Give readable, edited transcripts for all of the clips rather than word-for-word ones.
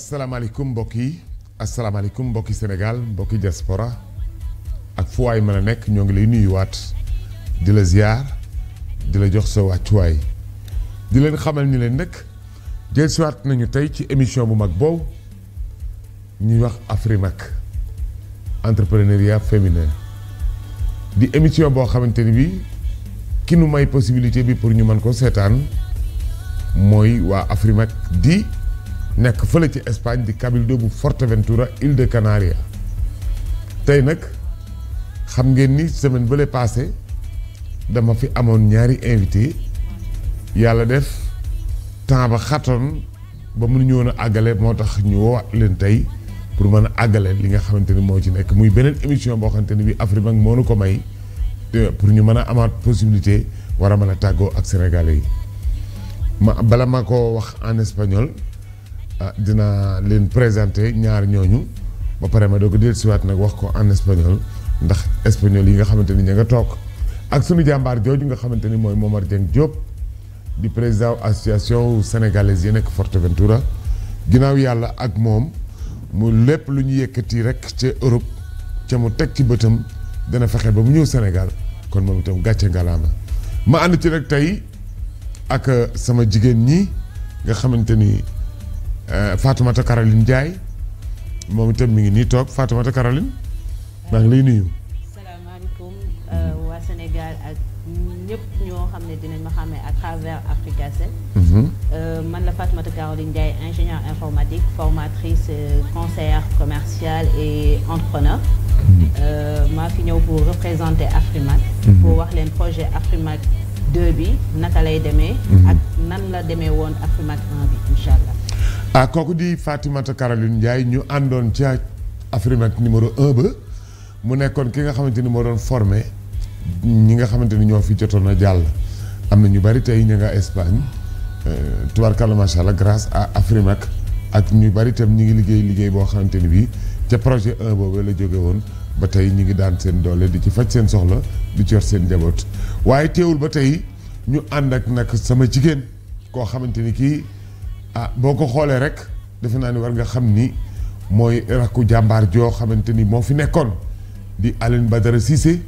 asalaamaaleykum mbokk yi asalaamaaleykum mbokki Sénégal mbokki diaspora ak fu waay mën a nekk ñoo ngi lay nuyuwaat di la ziar di la jox sa wàccuwaay di leen xamal ni leen nag dellusiwaat nañu tey ci émission bu mag boobu ñuy wax Afrimac entrepreneuriat féminin di émission boo xamante ni bi ki nu may possibilité bi pour ñu mën ko seetaan mooy waa Afrimac di nekk fële ci Espagne di Cabildo bu Forteventura Île de Canaria tey nag xam ngeen ni semaine bële passé dama fi amoon ñaari invité yàlla def temps ba xatoon ba mënuñu woon a àggale moo tax ñu woowaat leen tey pour mën a àggale li nga xamante ni moo ci nekk muy beneen émission boo xamante ni bi Afrimac moo nu ko may pour ñu mën a amaat possibilité war a mën a tàggoo ak sénégalais yi bala ma ko wax en espagnol dina leen présenter ñaar ñooñu ba pare ma doog a dellusiwaat nag wax ko en espagnol ndax espagnol yi nga xamante ni ña nga toog ak sunu jàmbaar jooju nga xamante ni mooy Momar Dieng Diop di président association sénégalaise yi nekk Forteventura ginnaaw yàlla ak moom mu lépp lu ñu yëkkati rek ca Europe ca mu teg ci bëtam dana fexe ba mu ñëw Sénégal kon moom itam gàcce ngalaama ma ànd ci rek tey ak sama jigéen ñi nga xamante ni Fatoumata Caroline Ndiaye moom itam mi ngi nii toog Fatoumata Caroline maa ngi lay nuyu. salaamaaleykum waa Sénégal ak ñëpp ñoo xam ne dinañ ma xàmmee à travers Africa 7. man la Fatoumata Caroline Ndiaye ingénieure informatique formatrice conseillère commerciale et entrepreneur. maa fi ñëw pour représenter Afrimac. pour wax leen projet Afrimac 2 bi naka lay demee. ak nan la demee woon Afrimac 1 bi incha allah. kooku di Fatoumata Caroline Ndiaye ñu àndoon ci Afrimac numéro 1 ba mu nekkoon ki nga xamante ni moo doon formé ñi nga xamante ni ñoo fi jotoon a jàll am na ñu bari tey ñu nga Espagne tubaarkàlla macha allah grâce à Afrimac ak ñu bari itam ñu ngi liggéey boo xamante ni bii ca projet 1 boobu la jóge woon ba tey ñu ngi daan seen doole di ci faj seen soxla di ci yor seen njaboot waaye teewul ba tey ñu ànd ak nag sama jigéen koo xamante ni kii boo ko xoolee rek defe naa ni war nga xam ni mooy rakku jàmbaar joo xamante ni moo fi nekkoon di Aline Badara Cissé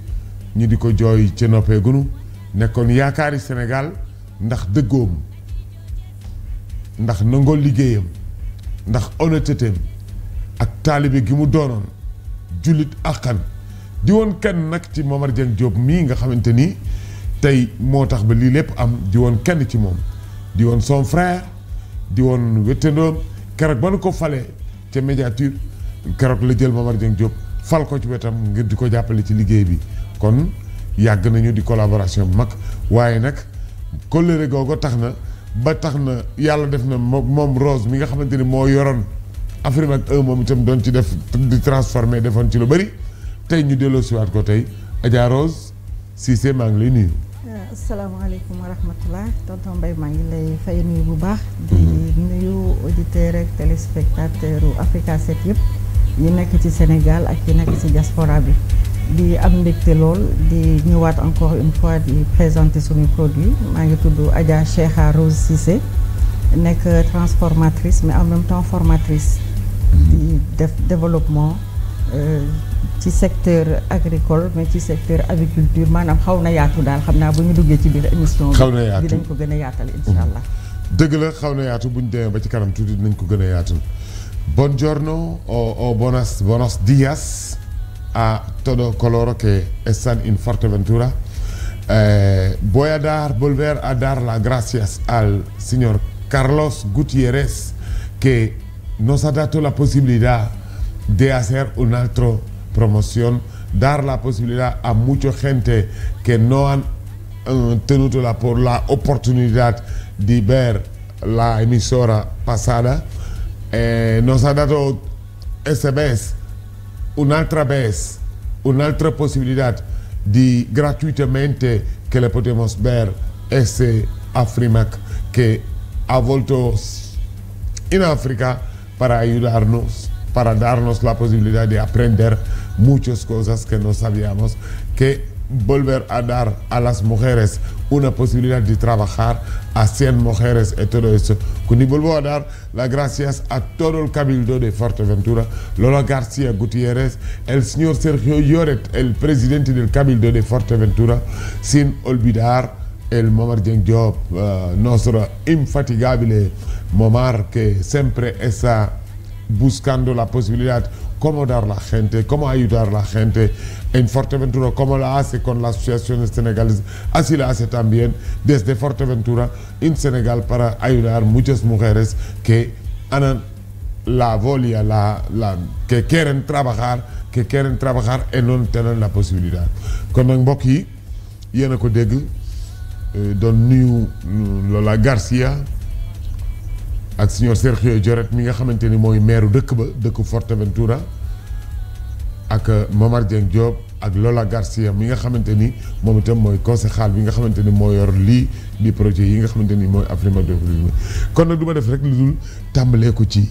ñu di ko jooy ca noppeegunu nekkoon yaakaari Sénégal ndax dëggoom ndax nangoo liggéeyam ndax honnêteté ak taalibe gi mu doonoon jullit akkan di woon kenn nag ci Momar Dieng Diop mii nga xamante ni tey moo tax ba lii lépp am di woon kenn ci moom di woon son frère di woon wéttandoom keroog ba nu ko falee ca médiature keroog la jël Momar Dieng Diop fal ko ci wetam ngir di ko jàppale ci liggéey bi kon yàgg nañu di collaboration bu mag waaye nag kóllëre googu tax na yàlla def na moom Rose mi nga xamante ni moo yoroon Afrimac 1 moom itam doon ci def di transformé defoon ci lu bëri tey ñu delloo siwaat ko tey Adja Rose Cissé maa ngi lay nuyu. asalaamaaleykum wa rahmatulah tonton Mbaye maa ngi lay fay nuyu bu baax. di nuyu auditeurs ak téléspectateurs u Africa 7 yëpp yi nekk ci Sénégal ak yi nekk ci diaspora bi. di am mbégte lool di ñëwaat encore une fois di présenter suñu produit maa ngi tudd Adja Cheikha Rose Cissé nekk transformatrice mais en même temps formatrice. di def développement. ci secteur agricole mais ci secteur aviculture maanaam xaw na yaatu daal xam naa bu ñu duggee ci biir émission bi xaw na yaatu dinañ ko gën a yaatal incha allah. dëgg la xaw na yaatu bu ñu demee ba ci kanam tuuti dinañ ko gën a yaatal. Buongiorno o buenos días a todo coloro que están en Forteventura. Voy a volver a dar las gracias al señor Carlos Gutiérrez que nos ha dado la posibilidad de hacer un alto promoción, dar la posibilidad a mucha gente que no han tenido la oportunidad de ver la emisora pasada. Nos ha dado esta vez, una otra posibilidad de gratuitamente que le podemos ver ese Afrimac que ha vuelto en África para ayudarnos, para darnos la posibilidad de aprender muchas cosas que no sabíamos, que volver a dar a las mujeres una posibilidad de trabajar a 100 mujeres y todo eso. Quindi vuelvo a dar las gracias a todo el Cabildo de Fuerteventura, Lola García Gutiérrez, el señor Sergio Lloret, el presidente del Cabildo de Fuerteventura, sin olvidar el Momar Dieng Diop, nuestro infatigable Momar, que siempre está buscando la posibilidad cómo dar a la gente, cómo ayudar a la gente en Fuerteventura, como la hace con las asociaciones senegaleses, así la hace también desde Fuerteventura en Senegal para ayudar a muchas mujeres que han la volia, que quieren trabajar y no tienen la posibilidad. Kon nag mbokk yi yéen a ko dégg doon nuyu Lola Garcia ak señor Sergio Lloret mi nga xamante ni mooy maire dëkk ba dëkk Fuerteventura ak Momar Dieng Diop ak Lola Garcia mi nga xamante ni moom itam mooy concejal bi nga xamante ni moo yor lii di projet yi nga xamante ni mooy Afrima Développement. Kon nag du ma def rek lu dul tàmbalee ko ci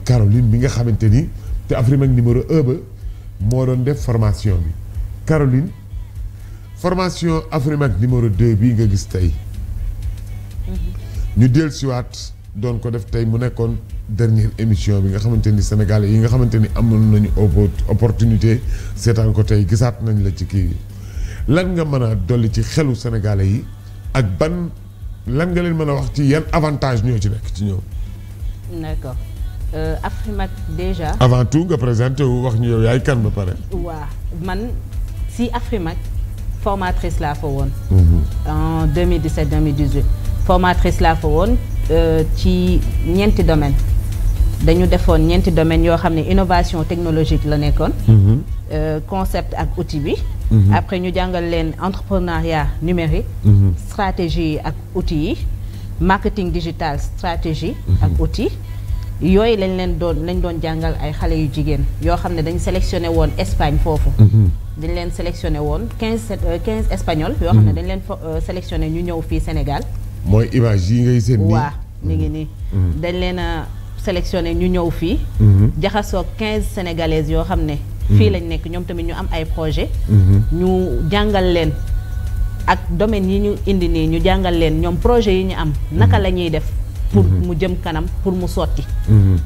Caroline mi nga xamante ni te Afrima numéro 1 ba moo doon def formation bi. Caroline, formation Afrima numéro 2 bii nga gis tey ñu dellusiwaat doon ko def tey mu nekkoon dernière émission bi nga xamante ni sénégalais yi nga xamante ni amoon nañu opportunité seetaan ko tey gisaat nañ la ci kii bi lan nga mën a dolli ci xelu sénégalais yi ak ban lan nga leen mën a wax ci yan avantage ñoo ci nekk ci ñoom. D'accord. Afrima déjà. Avant tout nga présenté wu wax ñu yow yaay kan ba pare. waaw man si Afrima formatrice laa fa woon. En 2017-2018 formatrice laa fa woon ci ñeenti domaine dañu defoon ñeenti domaines yoo xam ne innovation technologique la nekkoon. Concept ak outil bi. Après ñu jàngal leen entrepreneuriat numérique. Stratégie ak outils yi. Marketing digital stratégie. ak outils. yooyu lañ doon jàngal ay xale yu jigéen yoo xam ne dañ sélectionné woon Espagne foofu. dañ leen sélectionné woon 15 espagnols. yoo xam ne dañ leen sélectionné ñu ñëw fii Sénégal. mooy image yi ngay seen nii. waaw mi ngi nii. dañ leen a sélectionné ñu ñëw fii. jaxasoo 15 sénégalaises yoo xam ne. fii lañ nekk ñoom tamit ñu am ay projet ñu jàngal leen ak domaine yi ñu indi nii ñu jàngal leen ñoom projet yi ñu am naka la ñuy def. pour mu jëm kanam pour mu sotti.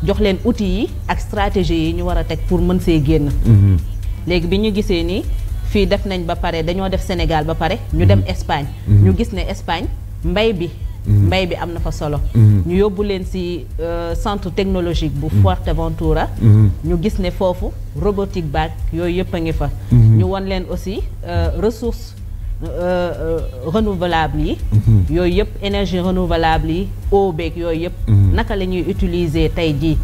jox leen outils yi ak stratégie yi ñu war a teg pour mën see génn. léegi bi ñu gisee nii fii def nañ ba pare dañoo def Sénégal ba pare ñu dem Espagne. ñu gis ne Espagne mbay bi am na fa solo. ñu yóbbu leen ci centre technologique bu Fuerteventura. ñu gis ne foofu robotique baak yooyu yëpp a ngi fa. ñu won leen aussi ressources renouvelable yi. yooyu yëpp énergie renouvelable yi eau beeg yooyu yëpp. naka la ñuy utiliser tey jii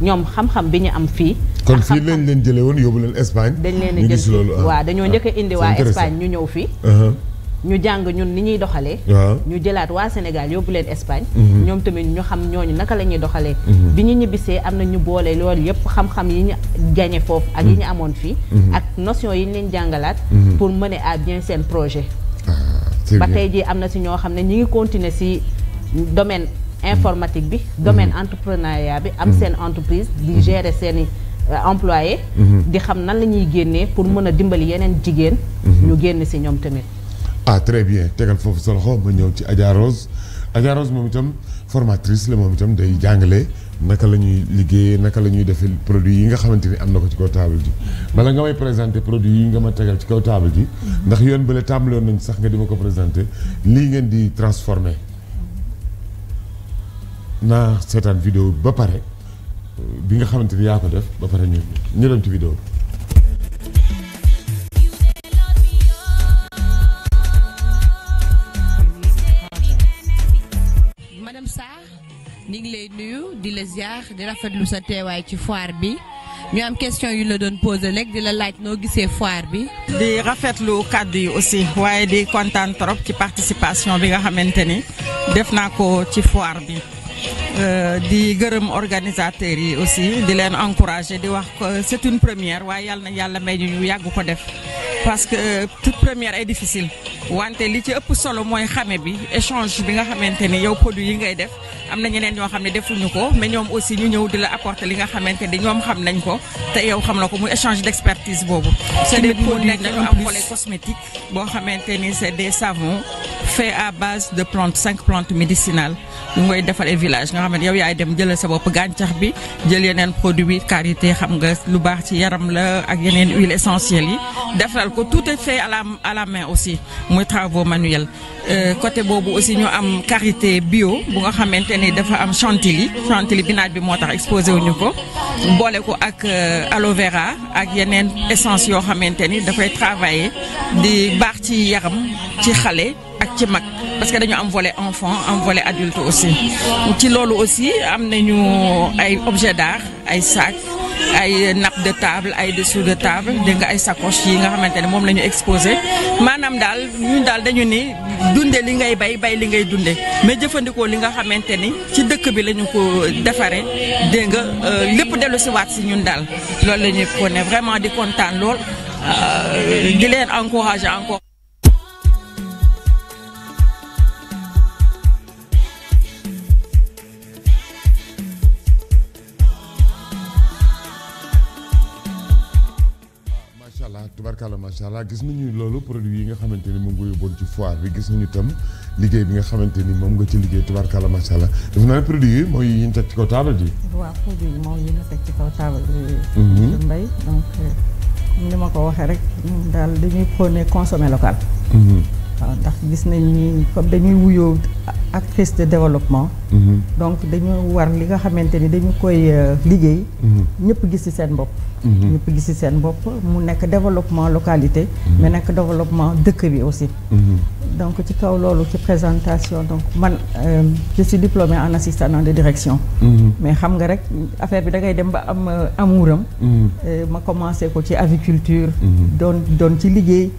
ñoom xam-xam bi ñu am fii. kon fii lañ leen jëlee woon yóbbu leen Espagne. dañ leen a jël waaw dañoo njëkk a indi waa Espagne ñu ñëw fii. ñu jàng ñun ni ñuy doxalee. ñu jëlaat waa Sénégal yóbbu leen Espagne. ñoom tamit ñu xam ñooñu naka la ñuy doxalee. bi ñu ñibbisee am na ñu boole loolu yëpp xam-xam yi ñu gagné foofu ak yi ñu amoon fii. ak notion yi ñu leen jàngalaat. pour mener à bien seen projet. ba tey jii am na si ñoo xam ne ñi ngi continuer si domaine informatique bi. domaine entrepreneuriat bi am seen entreprise di gérer seeni employé. di xam nan la ñuy génnee pour mën a dimbali yeneen jigéen. ñu génn si ñoom tamit. ah très bien tegal foofu sa loxo ma ñëw ci Adja Rose moom itam formatrice la moom itam day jàngale naka la ñuy liggéeyee naka la ñuy defee produit yi nga xamante ni am na ko ci kaw table ji bala nga may présenter produit yi nga ma tegal ci kaw table ji ndax yoon bële tàmbaloon nañ sax nga di ma ko présenter lii ngeen di transformer naa seetaan vidéo ba pare bi nga xamante ni yaa ko def ba pare ñu dem ci vidéo bi. ñu ngi lay nuyu di la ziar di rafetlu sa teewaay ci foire bi ñu am question yu la doon posé léegi di la laaj noo gisee foire bi. di rafetlu kàddu yi aussi waaye di kontaan trop ci participation bi nga xamante ni def naa ko ci foire bi di gërëm organisateurs yi aussi di leen encourager di wax que c'est une première waaye yàlla na yàlla may ñu yàgg ko def parce que toute première est difficile wante li ci ëpp solo mooy xame bi échange bi nga xamante ni yow produit yi ngay def am na ñeneen ñoo xam ne defuñu ko mais ñoom aussi ñu ñëw di la apporter li nga xamante ni ñoom xam nañ ko te yow xam na ko muy échange d'expertise boobu. c'est des produits dañu am volet cosmétique boo xamante ni c'est des savons faits à base de plantes 5 plantes médicinales ñu ngoy defalee village nga xamante yow yaay dem jëlal sa bopp gàncax bi jël yeneen produit karité xam nga lu baax ci yaram la ak yeneen huile essentielle yi defal ko tout est fait à la main aussi muy travaux manuels. Côté boobu aussi ñu am karité bio bu nga xamante ni dafa am chantilly bi naaj bi moo tax exposé wuñu ko boole ko ak aloe vera ak yeneen essence yoo xamante ni dafay travailler di baax ci yaram ci xale ak ci mag parce que dañu am volet enfant am volet adulte aussi ci loolu aussi am nañu ay objets d'art ay sac ay nappe de table ay dessous de table dégg nga ay sacoche yi nga xamante ne moom la ñu exposé maanaam daal ñun daal dañu ni dunde li ngay bay li ngay dunde mais jëfandikoo li nga xamante ni ci dëkk bi la ñu ko defaree dégg nga lépp dellu si waat si ñun daal loolu la ñuy prôné vraiment di kontaan lool di leen encourager encore. tubarkalla macha allah gis nañu loolu produit yi nga xamante ni moom nga yóbboon ci foire bi gis nañu tam liggéey bi nga xamante ni moom nga ci liggéey tubarkalla macha allah def naa ne produit yi mooy yi ñu teg ci kaw taabal ji. waaw produit yi moom yi ñu teg ci kaw taabal ji. mbay donc ni ma ko waxee rek daal dañuy prôner consommer local. waaw ndax gis nañ ni comme dañuy wuyoo actrice de développement. donc dañu war li nga xamante ni dañu koy liggéey. ñëpp gis ci seen bopp. ñëpp gis ci seen bopp mu nekk développement localité. mais nekk développement dëkk bi aussi. donc ci kaw loolu ci présentation donc man je suis diplômée en assistant de direction. mais xam nga rek affaire bi da ngay dem ba am amuuram. ma commencé ko ci aviculture. doon ci liggéey.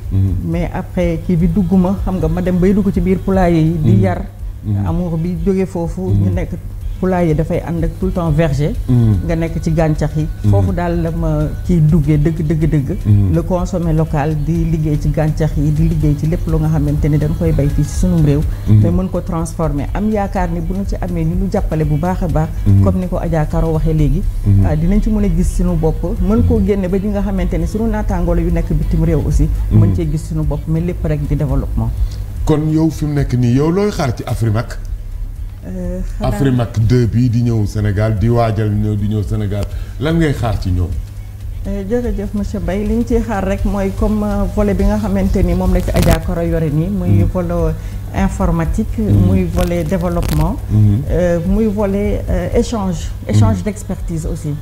mais après kii bi dugg ma xam nga ma dem bay dugg ci biir poulailler yi di yar. amour bi jóge foofu ñu nekk poulailler dafay ànd ak tout le temps verger. nga nekk ci gàncax yi. foofu daal la ma ciy duggee dëgg. le consommer local di liggéey ci gàncax yi di liggéey ci lépp lu nga xamante ni dañ koy bay fii ci sunum réew. te mën ko transformer am yaakaar ni bu ñu ci amee ñu jàppale bu baax a baax. comme ni ko Adja Karo waxee léegi. dinañ ci mën a gis suñu bopp mën koo génne ba di nga xamante ni suñu naataangoolo yu nekk bitim réew aussi. mën cee gis suñu bopp mais lépp rek di développement. kon yow fi mu nekk nii yow looy xaar ci Afrimac. Afrimac 2 bii di ñëw Sénégal di waajal di ñëw Sénégal lan ngay xaar ci ñoom. jërëjëf monsieur Mbaye li ñu ciy xaar rek mooy comme volet bi nga xamante ni moom la ci Adja Koro yore nii. muy volet informatique. muy volet développement. muy volet échange d'expertise aussi.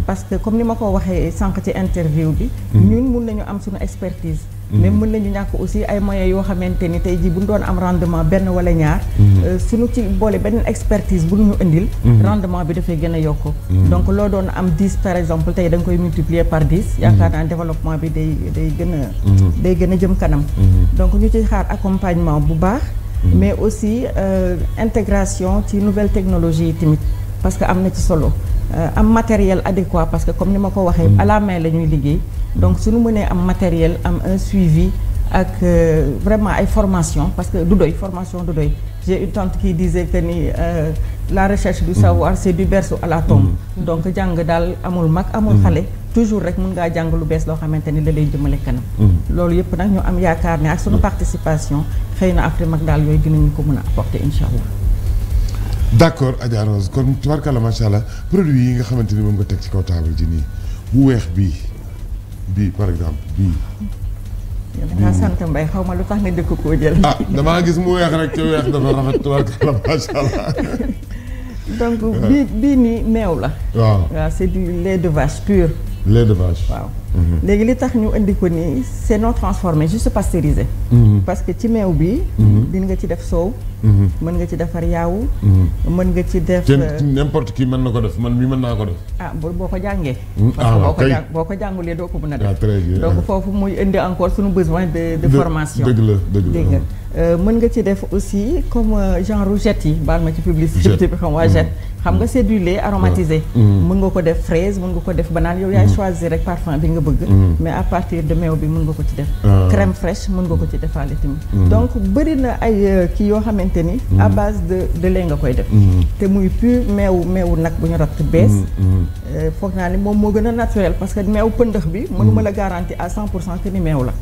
parce que comme ni ma ko waxee sànq ci interview bi. ñun mun nañu am suñu expertise. mais mën nañu ñàkk aussi ay moyens yoo xamante ni tey jii bu ñu doon am rendement benn wala ñaar. suñu ci boole benn expertise bu ñu indil. rendement bi dafay gën a yokk. donc loo doon am 10 par exemple tey da nga koy multiplier par 10. yaakaar naa développement bi day gën a jëm kanam. donc ñu ci xaar accompagnement bu baax. mais aussi intégration ci nouvelle technologie yi tamit parce que am na ci solo. am matériel adéquat parce que comme ni ma ko waxee à la main la ñuy liggéey donc suñu mënee am matériel am un suivi ak vraiment ay formation parce que formation du doy j'ai une tante qui disait que ni la recherche du savoir c'est du berceau à la tombe donc jàng daal amul mag amul xale toujours rek mën ngaa jàng lu bees loo xamante ni la lay jëmale kanam loolu yëpp nag ñu am yaakaar ne ak suñu participation xëy na Afrimac daal yooyu dinañu ko mën a apporter incha allah. d'accord Adja Rose kon tubaarkalla macha allah produit yi nga xamante ni moom nga teg ci kaw taabal ji nii bu weex bii par exemple bii. dangaa sant Mbaye xaw ma lu tax nga dëkk koo jël. damaa gis mu weex rek te weex dafa rafet tubaarkalla macha allah. donc bii nii meew la. waaw c'est du lait de vache pur. lait de vache waaw. léegi li tax ñu indi ko nii c'est non transformé juste pasteurisé. parce que ci meew bi. din nga ci def soow. mën nga ci defar yaawu. mën nga ci def. n'importe qui mën na ko def man mii mën naa ko def. boo ko jàngee. parce que boo ko jàngulee doo ko mën a def. donc foofu muy indi encore suñu besoin de formation. dëgg la mën nga ci def aussi comme genre jet yi baal ma ci publicité bi xam waa jet. xam nga c'est du lait aromatisé. mën nga ko def fraise mën nga ko def banane yow yaay choisir rek parfum bi nga bëgg. bëgg. mais à partir de meew bi mën nga ko ci def. crème fraîche mën nga ko ci defaale tamit. donc bëri na ay kii yoo xamante ni. à base de lait nga koy def. te muy pur meewu nag bu ñu ratt bees. foog naa ni moom moo gën a naturel parce que meew pëndëx bi mënuma la garanti à 100% que ni meew la.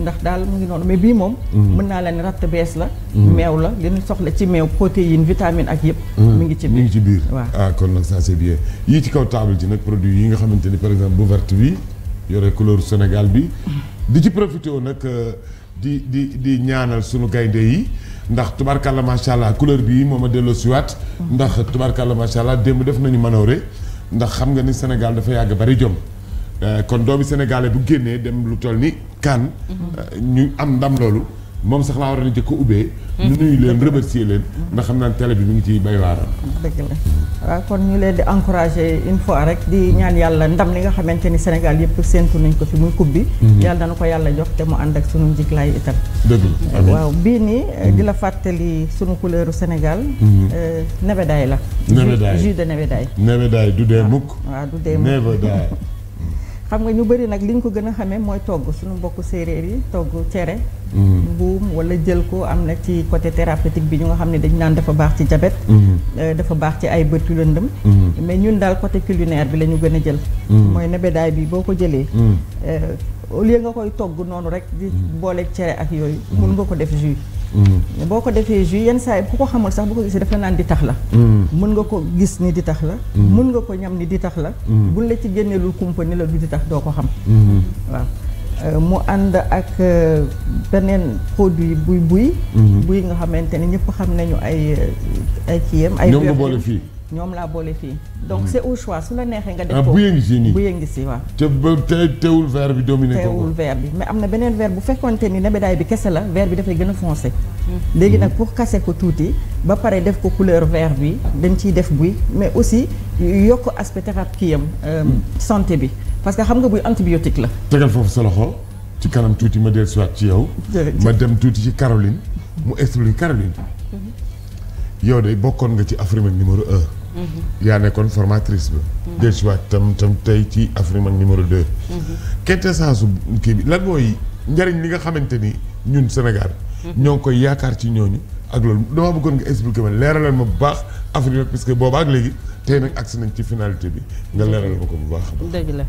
ndax daal mu ngi noonu mais bii moom. mën naa la ni ratt bees la. meew la li ñu soxla ci meew protéine vitamine ak yëpp. mi ngi ci biir waaw ah kon nag ça c'est bien yii ci kaw table ci nag produit yi nga xamante ni par exemple bu verte bi yore couleur Sénégal bi. di ci profité woon nag di ñaanal sunu gaynde yi ndax tubaarkàlla macha allah couleur bii moom a delloo siwaat ndax tubaarkàlla macha allah démb def nañu manoore ndax xam nga ni Sénégal dafa yàgg bari jom. kon doomi sénégalais bu génnee dem lu toll ni kan ñu am ndam loolu moom sax laa war a jëkk ubbee. ñu nuyu leen remercier leen ndax xam naa télé bi mu ngi ciy bay waaram. dëgg la waaw kon ñu leen di encourager une fois rek di ñaan yàlla ndam li nga xamante ni Sénégal yëpp séentu nañ ko fi muy coupe bi. yàlla na ko yàlla jox te mu ànd ak sunu njiglaay itam. dëgg la waaw bii nii di la fàttali sunu couleuru Sénégal. nebedaay la. nebedaay jus de nebedaay. nebedaay du dee mukk. waaw du dee mukk nebedaay. xam nga ñu bëri nag li ñu ko gën a xamee mooy togg suñu mbokku séeréer yi togg cere. mbuum wala jël ko am na ci côté thérapeutique bi ñu nga xam ne dañu naan dafa baax ci diabète. dafa baax ci ay bët yu lëndëm. mais ñun daal côté culinaire bi la ñu gën a jël. mooy nebedaay bi boo ko jëlee. au lieu nga koy togg noonu rek di booleeg cere ak yooyu. mun nga ko def jus. boo ko defee jus yenn saa yi bu ko xamul sax bu ko gisee dafa naan di tax la. mën nga ko gis ni di tax la. mën nga ko ñam ni di tax la. buñ la ci génneelul kumpa ni la du di tax doo ko xam. waaw mu ànd ak beneen produit buy nga xamante ne ñëpp xam nañu ay kiyam. ay ñoom nga boole fii. ñoom laa boole fii donc c'est au choix su la neexee nga def ko buy ngi si nii buy ngi si waaw. te ba teewul vert bi dominé ko teewul vert bi mais am na beneen vert bu fekkonte ni nebedaay bi kese la vert bi dafay gën a foncé. léegi nag pour casser ko tuuti ba pare def ko couleur vert bi dañ ciy def buy mais aussi yokk aspect thérapie am santé bi parce que xam nga buy antibiotique la. tegal foofu sa loxo ci kanam tuuti ma dellusiwaat ci yow. ma dem tuuti ci Caroline mu expliqué Caroline. yow de bokkoon nga ci Afrimac numéro 1. yaa nekkoon formatrice ba. dellusiwaat tam tey ci Afrimac numéro 2. quintessence kii bi lan mooy njariñ li nga xamante ni ñun Sénégal. ñoo ngi koy yaakaar ci ñooñu ak loolu dama bëggoon nga expliqué ma leeralal ma bu baax Afrimac parce que booba ak léegi tey nag agsi nañ ci finalité bi nga leeralal ma ko bu baax. dëgg la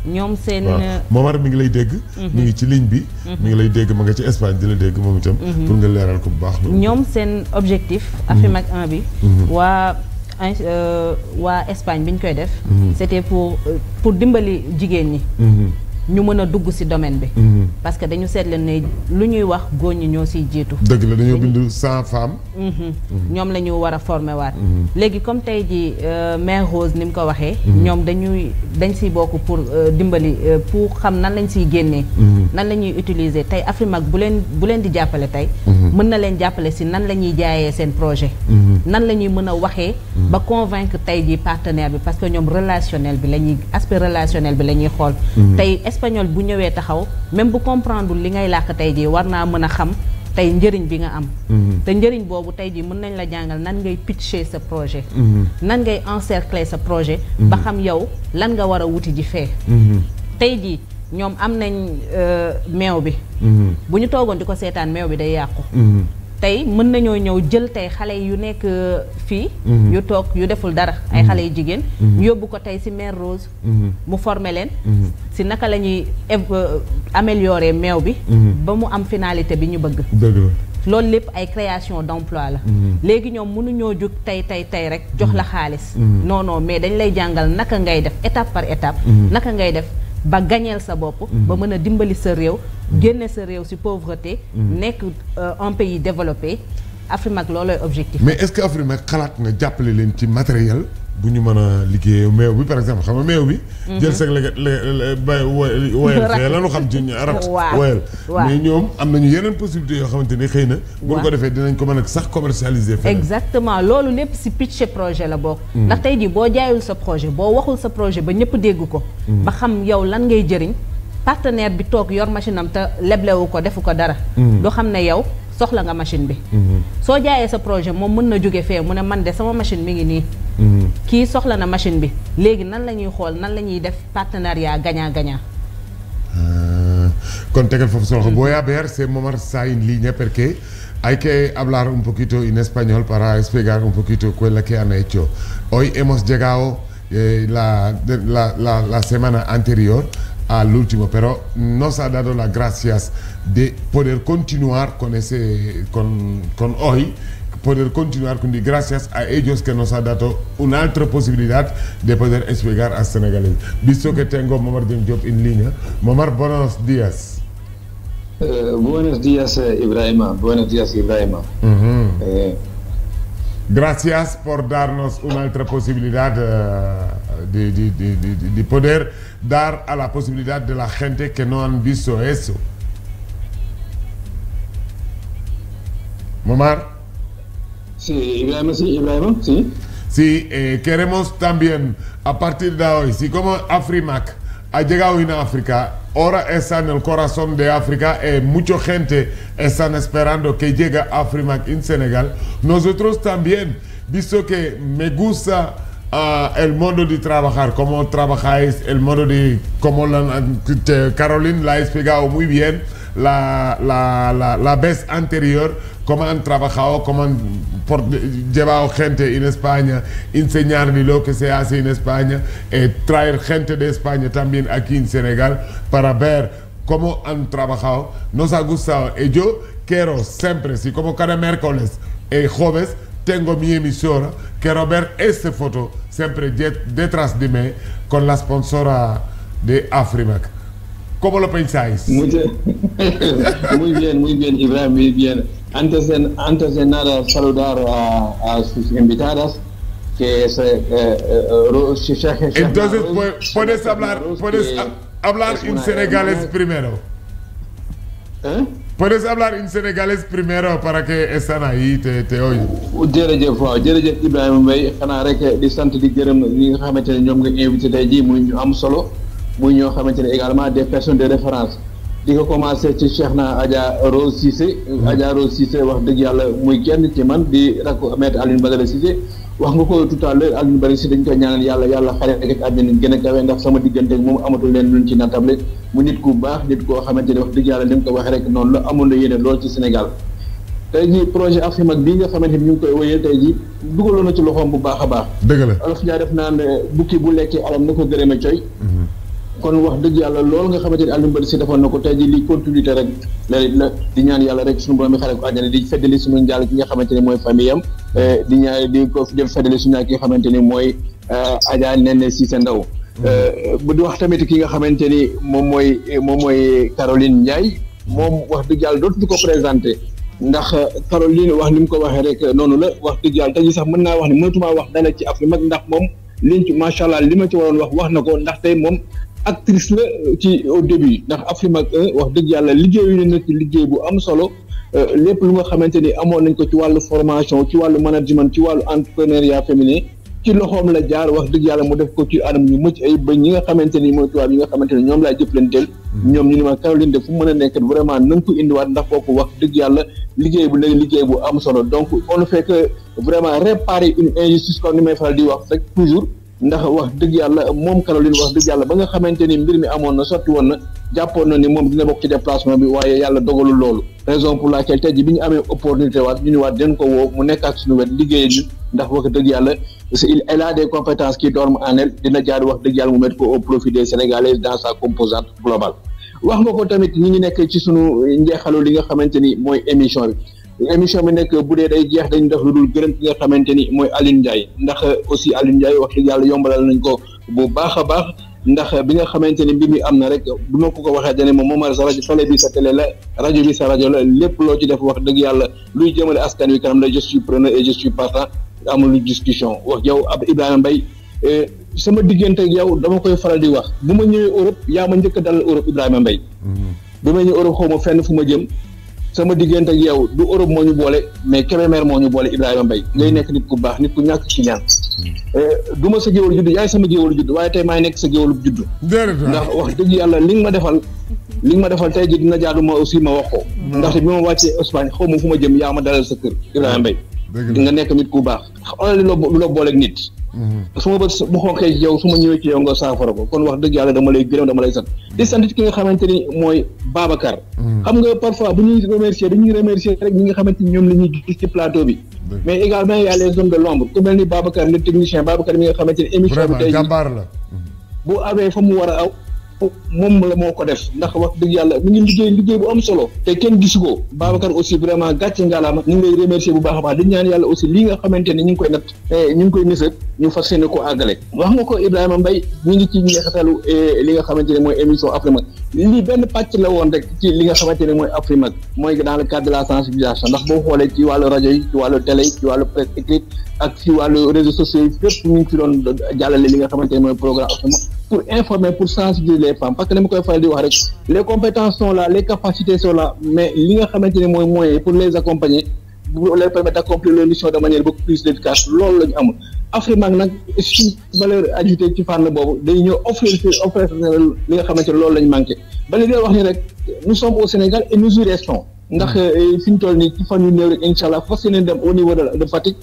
ñoom seen. Momar mi ngi lay dégg. mi ngi ci ligne bi. mi ngi lay dégg ma nga ci Espagne di la dégg moom itam. pour nga leeral ko bu baax. ñoom seen objectif. Afrimac 1 bi. waa Espagne bi ñu koy def. c'était pour dimbali jigéen ñi. ñu mën a dugg ci domaine bi. parce que dañu seetlu ne lu ñuy wax góor ñi ñoo ciy jiitu. dëgg la dañoo bind 100 femmes. ñoom la ñu war a former waat. léegi comme tey ji mère Rose ni mu ko waxee. ñoom dañ ciy bokk pour dimbali pour xam nan lañ ciy génnee. nan la ñuy utiliser tey Afrimac bu leen di jàppale tey. mën na leen jàppale ci nan la ñuy jaayee seen projet. nan la ñuy mën a waxee. ba convaincre tey ji partenaire bi parce que ñoom relationnel bi la ñuy aspect relationnel bi la ñuy xool. tey espagnol bu ñëwee taxaw même bu comprendre li ngay làkk tey jii war naa mën a xam tey njëriñ bi nga am. te njëriñ boobu tey jii mën nañ la jàngal nan ngay pitcher sa projet. nan ngay encercler sa projet. ba xam yow lan nga war a wuti ji fee. tey jii ñoom am nañ meew bi. bu ñu toogoon di ko seetaan meew bi day yàqu. tey mën nañoo ñëw jël tey xale yu nekk fii. yu toog yu deful dara ay xale yu jigéen. yóbbu ko tey ci mère Rose. mu former leen. ci naka la ñuy améliorer meew bi. ba mu am finalité bi ñu bëgg. loolu lépp ay création d'emploi la. léegi ñoom mënuñoo jóg tey rek jox la xaalis. non mais dañ lay jàngal naka ngay def étape par étape. naka ngay def ba gañeel sa bopp. ba mën a dimbali sa réew. génne sa réew ci pauvreté. nekk un pays développé. Afrimac loolooy objectif. mais est-ce que Afrimac xalaat na jàppale leen ci matériel bu ñu mën a liggéey meew bi par exemple xam nga meew bi. jël sag bay woyal fee la ñu xam ci rat woyal mais ñoom am nañu yeneen possibilité yoo xamante ni xëy na. bu ñu ko defee dinañ ko mën a sax commercialiser. exactement loolu lépp ci pitch projet la bokk. ndax tey jii boo jaayul sa projet boo waxul sa projet ba ñëpp dégg ko. ba xam yow lan ngay jëriñ. partenaire bi toog yor machine am te leblewu ko defu ko dara. du xam ne yow soxla nga machine bi. soo jaayee sa projet moom mën na jóge fee mu ne man de sama machine mi ngi nii. kii soxla na machine bi léegi nan la ñuy xool nan la ñuy def partenariat gagnant-gagnant con tekel foofu solo voy a ver si Momar está en línea porque hay que hablar un poquito en español para explicar un poquito lo que han hecho. Hoy hemos llegado la semana anterior al último, pero nos ha dado las gracias de poder continuar con hoy, poder continuar con gracias a ellos que nos ha dado una otra posibilidad de poder explicar a senegalés. Visto que tengo Momar Diop en línea. Momar, buenos días. Buenos días, Ibrahima. Buenos días, Ibrahima. Gracias por darnos una otra posibilidad de poder dar a la posibilidad de la gente que no han visto eso. Momar. Sí, Ibrahima, sí. Sí, queremos también, a partir de hoy, si como Afrimac ha llegado en África, ahora está en el corazón de África, mucha gente están esperando que llegue Afrimac en Senegal. Nosotros también, visto que me gusta el modo de trabajar, cómo trabajáis, el modo de, como Caroline la ha explicado muy bien, la vez anterior, cómo han trabajado, cómo han llevado gente en España, enseñarle lo que se hace en España, traer gente de España también aquí en Senegal para ver cómo han trabajado. Nos ha gustado. Y yo quiero siempre, si como cada miércoles, jueves, tengo mi emisora, quiero ver esta foto siempre detrás de mí con la sponsora de Afrimac. ¿Cómo lo pensáis? Muy bien, Ibrahim, muy bien. Antes de nada, saludar a sus invitadas, que es entonces, puedes hablar en senegalés primero. Puedes hablar en senegalés primero para que estén ahí te oyen. jërëjëf Ibrahima Mbaye xanaa rek di sant di gërëm ñi nga xamante ne ñoom nga invité tey jii muy ñu am solo muy ñoo xamante ne également des personnes de référence di ko commencé ci Cheikhna Adja Rose Cissé. Adja Rose Cissé wax dëgg yàlla muy kenn ci man di rakku maître Alioune Badara Cissé wax nga ko tout à l'heure Alioune Badara Cissé dañ koy ñaanal yàlla xare ak àddina gën a kawe ndax sama diggante ak moom amatul leen luñ ci natable mu nit ku baax nit koo xamante ne wax dëgg yàlla ni mu ko waxee rek noonu la amoon na yéene lool ci Sénégal. tey jii projet Afrimac bii nga xamante ni ñu ngi koy wéyee tey jii dugaloon na ci loxoom bu baax a baax. dëgg la olof Ndiaye def naan bukki bu lekkee alam na ko gërëme coy. kon wax dëgg yàlla loolu nga xamante ni Alioune Badara Cissé defoon na ko tey jii li continuité rek la di ñaan yàlla rek suñu borom bi xare ko àjjana di feddali suñu njaal ki nga xamante ni mooy famille am di ñaan di ko jël feddali suñu ki nga xamante ni mooy Adja Nene Cissé Ndaw bu di wax tamit ki nga xamante ni moom mooy Caroline Ndiaye moom wax dëgg yàlla dootuñu ko présenté ndax Caroline wax ni mu ko waxee rek noonu la wax dëgg yàlla tey jii sax mën naa wax ni mënatumaa wax dara ci Afrimac ndax moom liñ ci macha allah li ma ci waroon wax na ko ndax tey moom actrice la ci au début ndax Afrimac wax dëgg yàlla liggéeyu na nag liggéey bu am solo lépp lu nga xamante ni amoon nañ ko ci wàllu formation ci wàllu management ci wàllu entrepreneuriat féminin ci loxoom la jaar wax dëgg yàlla mu def ko ci anam ñu mucc ay ba ñi nga xamante ni mooy tubaab yi nga xamante ni ñoom laay jëflanteel ñoom ñu ni ma Caroline de fu mu mën a nekk vraiment na nga ko indiwaat ndax kooku wax dëgg yàlla liggéey bu nekk liggéey bu am solo donc on ne fait que vraiment réparer une injustice comme ni may faral di wax rek toujours ndax wax dëgg yàlla moom Caroline wax dëgg yàlla ba nga xamante ni mbir mi amoon na sotti woon na jàppoon na ni moom dina bokk ci déplacement bi waaye yàlla dogalul loolu raison pour laquelle tey ji bi ñu amee opportunité waat ñu ni waat den ko woo mu nekkaat suñu wet liggéey ñu ndax wax dëgg yàlla elle a des compétences qui dorment en elle dina jaar wax dëgg yàlla mu mettre ko au profit des Sénégalais dans sa composante globale wax nga ko tamit ñi ngi nekk ci sunu njeexalu li nga xamante ni mooy émission bi nekk bu dee day jeex dañu def lu dul gërëm ki nga xamante ni mooy Alioune Ndiaye ndax aussi Alioune Ndiaye wax dëgg yàlla yombalal nañ ko bu baax a baax ndax bi nga xamante ni mbir mi am na rek bu ma ko waxee dane moom sa rajo télé bi sa télé la rajo bi sa rajo la lépp loo ci def wax dëgg yàlla luy jëmale askan wi kanam la je suis preneur et je suis partant amul lu discussion wax yow ab Ibrahima Mbaye sama diggante ak yow dama koy faral di wax bu ma ñëwee Europe yaa ma njëkk a dalal Europe Ibrahima Mbaye bi ma ñëw Europe xaw ma fenn fu ma jëm sama diggante ak yow du Europe moo ñu boole mais Kébémer moo ñu boole Ibrahima Mbaye ngay nekk nit ku baax nit ku ñàkk ci ñaan du ma sa géwalu judd yaay sama géwalu judd waaye tey maay nekk sa géwalu judd ndax wax dëgg yàlla li nga ma defal tey ji dina jaadu ma aussi ma wax ko ndaxte bi ma wàccee Espagne xaw ma fu ma jëm yaa ma dalal sa kër Ibrahima Mbaye di nga nekk nit ku baax xoolal lu la booleeg nit su ma bët bu xonqee ci yow su ma ñëwee ci yow nga saafara ko kon wax dëgg yàlla dama lay gërëm dama lay sant di sant ki nga xamante ni mooy Babacar xam nga parfois bu ñuy remercier dañuy remercier rek ñi nga xamante ni ñoom la ñuy gis ci plateau bi mais également y a les hommes de l'ombre ku mel ni Babacar le technicien Babacar mi nga xamante ni émission bi tey jàmbaar la bu awee fa mu war a aw moom la moo ko def ndax wax dëgg yàlla mi ngi liggéey bu am solo te kenn gisu ko Babacar aussi vraiment gàcce ngalaama ñu ngi lay remercier bu baax a baax di ñaan yàlla aussi lii nga xamante ne ñu ngi koy nat ñu ngi koy nësët ñu fas yéene ko àggale wax nga ko Ibrahima Mbaye ñu ngi ci njeexitalu li nga xamante ne mooy émission Afrimat lii benn pàcc la woon rek ci li nga xamante ne mooy Afrimat mooy dans le cadre de la sensibilisation ndax boo xoolee ci wàllu rajo yi ci wàllu télé yi ci wàllu presse écrite ak ci wàllu réseaux sociaux yi fépp ñu ngi ci doon jàllale li nga xamante ne mooy programme Afrimat pour informer pour sensibiliser les femmes parce que li ma koy faral di wax rek les compétences sont là les capacités sont là mais li nga xamante ne mooy moyen pour les accompagner pour leur permettre d'accomplir leur mission de manière beaucoup plus efficace loolu la ñu amul Afrimat nag suñu valeur ajoutée ci fànn boobu day ñëw offrir li nga xamante ne loolu la ñu manqué ba li dee wax ni rek nous sommes au Sénégal et nous y restons ndax fi ñu toll nii ci fan yu néew rek incha allah fas yéene dem au niveau de Fatick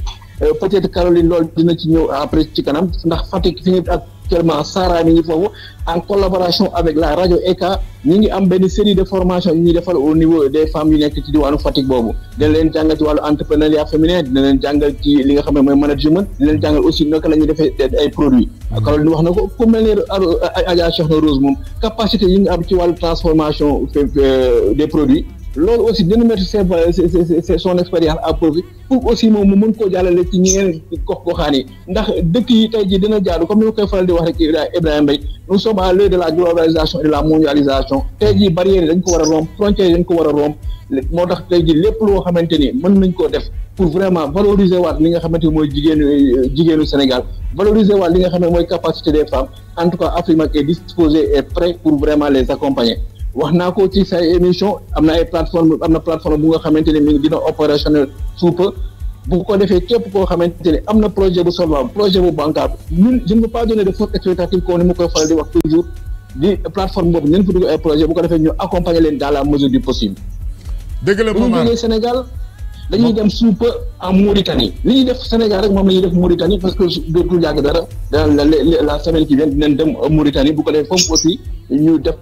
peut-être Caroline loolu dina ci ñëw après ci kanam ndax Fatick fi ñu actuellement Sara mi ngi foofu en collaboration avec la rajo ECA ñi ngi am benn série de formation yu ñuy defal au niveau des femmes yu nekk ci diwaanu Fatick boobu dina leen jàngal ci wàllu entrepreneuriat féminin dina leen jàngal ci li nga xam ne mooy management dina leen jàngal aussi naka la ñuy defee ay produits Caroline wax na ko ku mel ne Adja Cheikhna Rose moom capacité yi nga am ci wàllu transformation des produits loolu aussi dina mettre son expérience à profit pour aussi moom mu mën koo jàllale ci ñeneen gox-goxaan yi ndax dëkk yi tey jii dina jaadu comme ni ma koy faral di wax rek Ibrahima Mbaye nous sommes à l'heure de la globalisation et de la mondialisation tey jii barrières yi dañ ko war a romb frontières yi dañ ko war a romb moo tax tey jii lépp loo xamante ni mën nañ koo def pour vraiment valoriser waat li nga xamante ni mooy jigéenu Sénégal valoriser waat li nga xam ne mooy capacité des femmes en tout cas Afrimat est disposé et prêt pour vraiment les accompagner wax naa ko ci say émission am na ay plateforme am na plateforme bu nga xamante ne mi ngi dina opérationnel sous peu bu ko defee képp koo xamante ne am na projet bu solvable projet bu bancable ñun je ne veux pas donner de faute expectative comme ni ma koy faral di wax toujours di plateforme boobu ngeen fa dugg ay projet bu ko defee ñu accompagner leen dans la mesure du possible. dëgg la bu ñu jógee Sénégal dañuy dem sous peu en Mauritanie li ñuy def Sénégal rek moom la ñuy def Mauritanie parce que dootul yàgg dara la semaine qui vient dinañ dem Mauritanie bu ko defee foofu aussi ñu def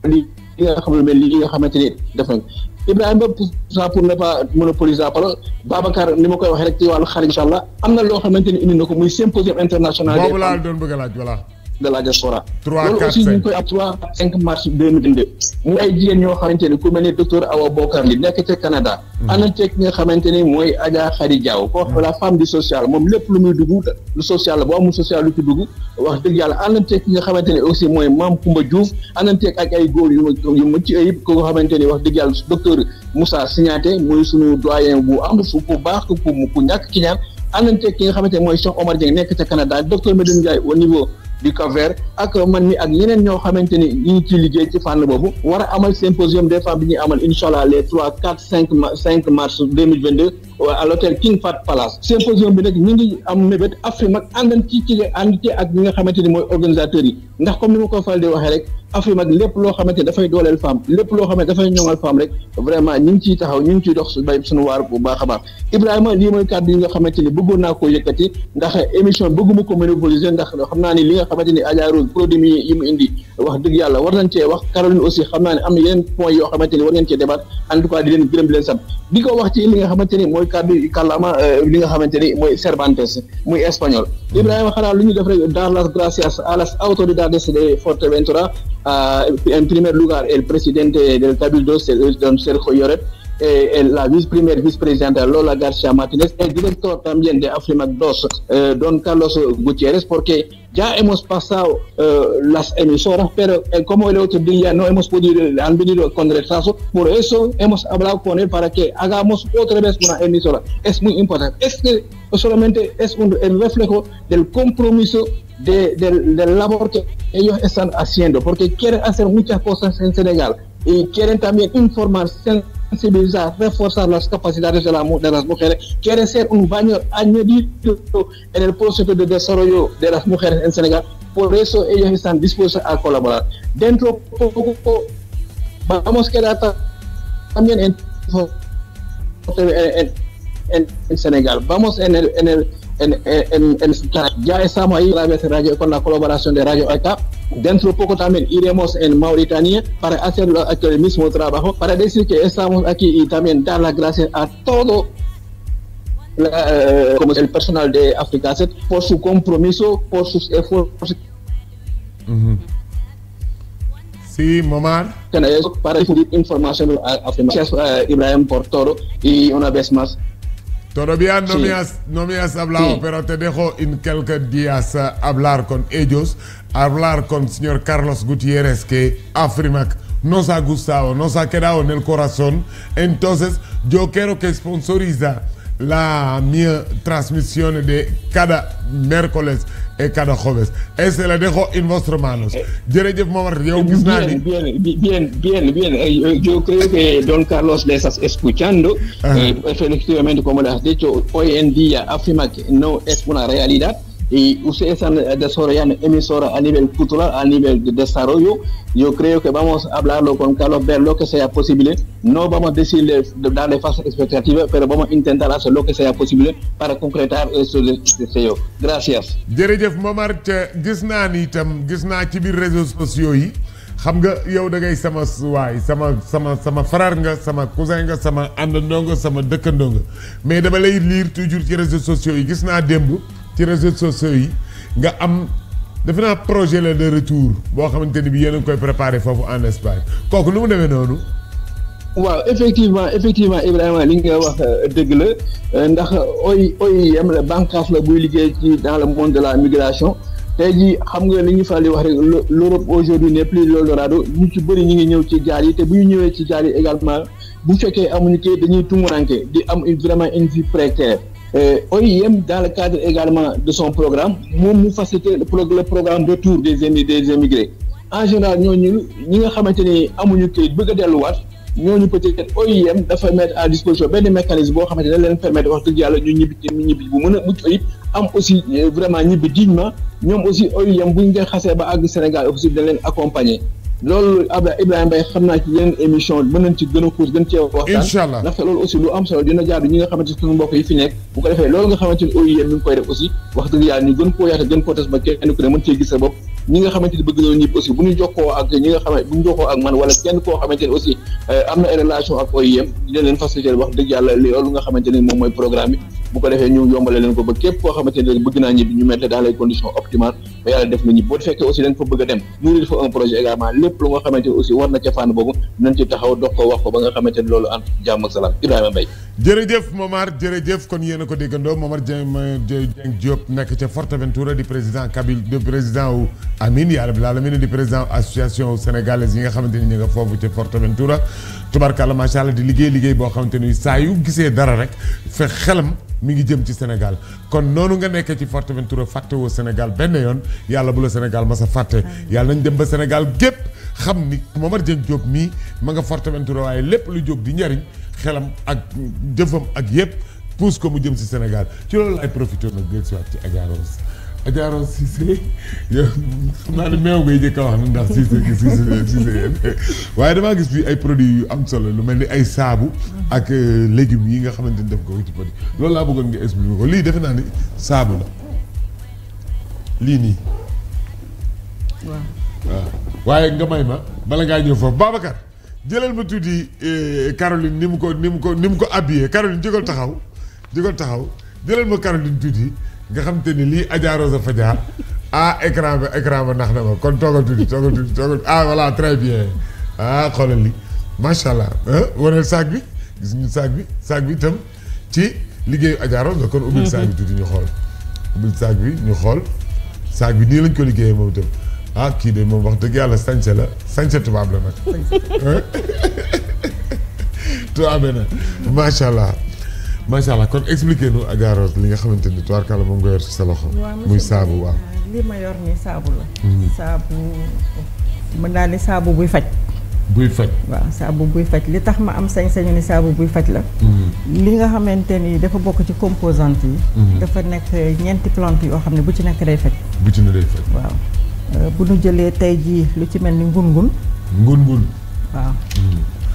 li nga xam ne li nga xamante ni def nañ Ibrahima pour ne pas monopoliser la parole Babacar ni ma koy waxee rek ci wàllu xarit incha allah am na loo xamante ni indi na ko muy symposium international boobu laa doon bëgg a laaj voilà de la diaspora 3 loolu 4 aussi 5 ñu ngi koy ab 3-5 mars 2022 muy ay jigéen ñoo xamante ni ku mel ni docteur Awa Bokar li nekk ca Canada ana ceeg nga xamante ni mooy Adja Khady Diaw ko la femme du social moom lépp lu muy dugg lu social la boo amul social lu ci dugg wax dëgg yàlla ana ceeg nga xamante ni aussi mooy Mame Koumba Diouf ana ceeg ak ay góor yu ma ci ayib ko nga xamante ni wax dëgg yàlla docteur Moussa Signaté mooy suñu doyen bu am fu ku baax ku ñàkk ki ñaan ana ceeg ki nga xamante ni mooy Cheikh Omar Dieng nekk ca Canada docteur Medoune Ndiaye au niveau du Cap-Vert ak man mi ak yeneen ñoo xamante ni ñu ngi ciy liggéey ci fànn boobu war a amal symposium des femmes bi ñuy amal incha allah les 3 4 5 mars 2022 à l'hôtel King Fahd Palace symposium bi nag ñu ngi am mébét Afrimat ànd ci ak ñi nga xamante ni mooy organisateurs yi ndax comme ni ma ko faral di waxee rek Afrimat lépp loo xamante ni dafay dooleel femme lépp loo xamante dafay ñoŋal femme rek vraiment ñu ngi ciy taxaw ñu ngi ciy dox bay suñu waar bu baax a baax Ibrahima lii mooy kàddu yi nga xamante ni bëggoon naa koo yëkkati ndax émission bëgguma ko monopoliser ndax xam naa ni li nga xamante ni Adja Rose produit yi mu indi wax dëgg yàlla war nañ cee wax Caroline aussi xam naa ne am na yeneen point yoo xamante ni war ngeen cee débat en tout cas di leen gërëm di leen sant di ko wax ci li nga xamante ni mooy kàddu kàllaama li nga xamante ni mooy Cervantes muy espagnol Ibrahima xanaa lu ñu def rek dar las gracias a las autoridades de Fuerteventura en primer lugar el presidente del Cabildo don Sergio Lloret la primera vicepresidenta Lola García Martínez, el director también de Afrimat 2, don Carlos Gutiérrez, porque ya hemos pasado las emisoras, pero como el otro día no hemos podido, han venido con retraso, por eso hemos hablado con él para que hagamos otra vez una emisora. Es muy importante. Es que solamente es el reflejo del compromiso del labor que ellos están haciendo, porque quieren hacer muchas cosas en Senegal y quieren también informar, sensibilizar, reforzar las capacidades de las mujeres, quieren ser un valor añadido en el proceso de desarrollo de las mujeres en Senegal. Por eso ellos están dispuestos a colaborar. Dentro poco vamos a quedar también en Senegal. Vamos già stiamo ahí attraverso radio con la colaboración de Radio ACA. Dentro poco también iremos en Mauritania para hacer el mismo trabajo, para decir que estamos aquí y también dar las gracias a todo como el personal de Africa 7 por su compromiso, por sus esfuerzos. Sí, Momar. Para difundir información a Gracias Ibrahim por todo y una vez más. Todavía no, sí. no me has hablado, sí. Pero te dejo en quelques días hablar con ellos, hablar con el señor Carlos Gutiérrez, que Afrimac nos ha gustado, nos ha quedado en el corazón. Entonces, yo quiero que sponsoriza la mi transmisión de cada miércoles y cada jueves. Ese le dejo en vuestras manos. Jërëjëf Momar, yow gis naa ni bien. Yo creo que don Carlos le estás escuchando. Efectivamente, como le has dicho, hoy en día Afrimac no es una realidad. Y ustedes están desarrollando emisora a nivel cultural, a nivel de desarrollo. Yo creo que vamos a hablarlo con Carlos, ver lo que sea posible. No vamos a decirle, darle falsa expectativa, pero vamos a intentar hacer lo que sea posible para concretar este deseo. Gracias. jërëjëf Momar, gis naa ni itam gis naa ci biir réseaux sociaux yi xam nga yow da ngay sama waay sama frère nga, sama cousin nga, sama àndandoo nga, sama dëkkandoo nga, mais dama lay lire toujours ci réseaux sociaux yi. Gis naa démb ci réseaux sociaux yi nga am defe naa projet la de retour boo xamante ni bi yéen a ngi koy préparé foofu en Espagne, kooku nu mu demee noonu. waaw effectivement Ibrahima li nga wax dëgg la ndax OIM la bànqaas la buy liggéey ci dans le monde de la migration. tey jii xam nga li ñu faral di wax rek l'Europe aujourd'hui n'est plus l'Eldorado. ñu ci bëri ñu ngi ñëw ci gaal yi te bu ñu ñëwee ci gaal yi également bu fekkee amuñu kii dañuy tumuranke di am vraiment une vie précaire. OIM dans le cadre également de son programme moom mu faciliter le programme de retour des émigrés. En général ñooñu ñi nga xamante ni amuñu kayit bëgg a delluwaat ñooñu peut-être OIM dafa mettre à disposition benn mécanisme boo xamante ne leen permettre wax dëgg yàlla ñu ñibbi bu mën a mucc ayib am aussi vraiment ñibbi dignement. ñoom aussi OIM bu ñu xasee ba àgg Sénégal aussi dañ leen accompagner. loolu Ibrahima Mbaye xam naa ci yeneen émission mën nañ ci gën a xuus gën cee waxtaan. Inch'Allah ndaxte loolu aussi lu am solo dina jaadu ñi nga xamante suñu mbokk yi fi nekk bu ko defee loolu nga xamante ni OIM mi ngi koy def aussi wax dëgg yàlla ñu gën koo yaata gën koo tas ba kenn ku ne mën cee gis sa bopp. ñi nga xamante ni bëgg nañu ñëpp aussi bu ñu jokkoo ak ñi nga xamante bu ñu jokkoo ak man wala kenn koo xamante ni aussi am na ay relation ak OIM dina leen faciliter wax dëgg yàlla loolu nga xamante ni moom mooy programme bi bu ko defee ñu yombale leen ko ba képp koo xamante ni bëgg naa ñibbi ñu mettre dans les conditions optimales ba yàlla def na ñibbi boo fekkee aussi dañ fa bëgg a dem nourrir fa un projet également lépp lu nga xamante ni aussi war na ca fànn boobu nañ ci taxaw dox ko wax ko ba nga xamante ni loolu am jàmm ak salaam Ibrahima Mbaye. jërëjëf Momar jërëjëf kon yéen a ko déggandoo Momar Dieng Diop nekk ca Forteventura di président wu Amin yaa rabbil alamin di président association sénégalaise yi nga xamante ni ñu nga foofu ca Forteventura tubarkalla macha allah di liggéey boo xamante ni saa yu gisee dara rek fe xelam mi ngi jëm ci Sénégal kon noonu nga nekkee ci Forteventura fàttewoo Sénégal benn yoon yàlla bu la Sénégal ma sa fàtte yàlla nañ dem ba Sénégal gépp xam ni Momar Dieng Diop mii ma nga Forteventura waaye lépp lu jóg di njariñ xelam ak jëfam ak yëpp pousse ko mu jëm si Sénégal ci loolu laay profité nag del si waat ci Adja Rose Cissé yow xam naa ne meew ngay jëkk a wax na ndax Cissé waaye damaa gis fii ay produits yu am solo lu mel ni ay saabu ak légumes yi nga xamante ni def ko ci produit loolu laa bëggoon nga expliquer ko lii defe naa ni saabu la lii nii waaw waaye nga may ma bala ngaa ñëw foofu Babacar jëlal ma tuuti Caroline ni mu ko habillé Caroline jógal taxaw jëlal ma Caroline tuuti nga xam te ni lii Adja Rose fa jaar écran ba nax na ma kon toogal tuuti voilà très bien xoolal li macha allah waneel saag bi gis ñu saag bi itam ci liggéeyu Adja Rose la kon ubbil saag bi tuuti ñu xool saag bi nii lañ ko liggéeyee moom itam kii de moom wax dëgg yàlla sañse tubaab la nag tubaab na macha allah kon expliqué nu Adja Rose li nga xamante ni tubaarkàlla moom nga yor ci sa loxo. muy saabu waaw. li ma yor nii saabu la. saabu mën naa ni saabu buy faj. waaw saabu buy faj li tax ma am sañ-sañu ni saabu buy faj la. li nga xamante ni dafa bokk ci composante yi. dafa nekk ñeenti plante yoo xam ne bu ci nekk day faj. waaw bu nu jëlee tey jii lu ci mel ni ngun-ngun. waaw.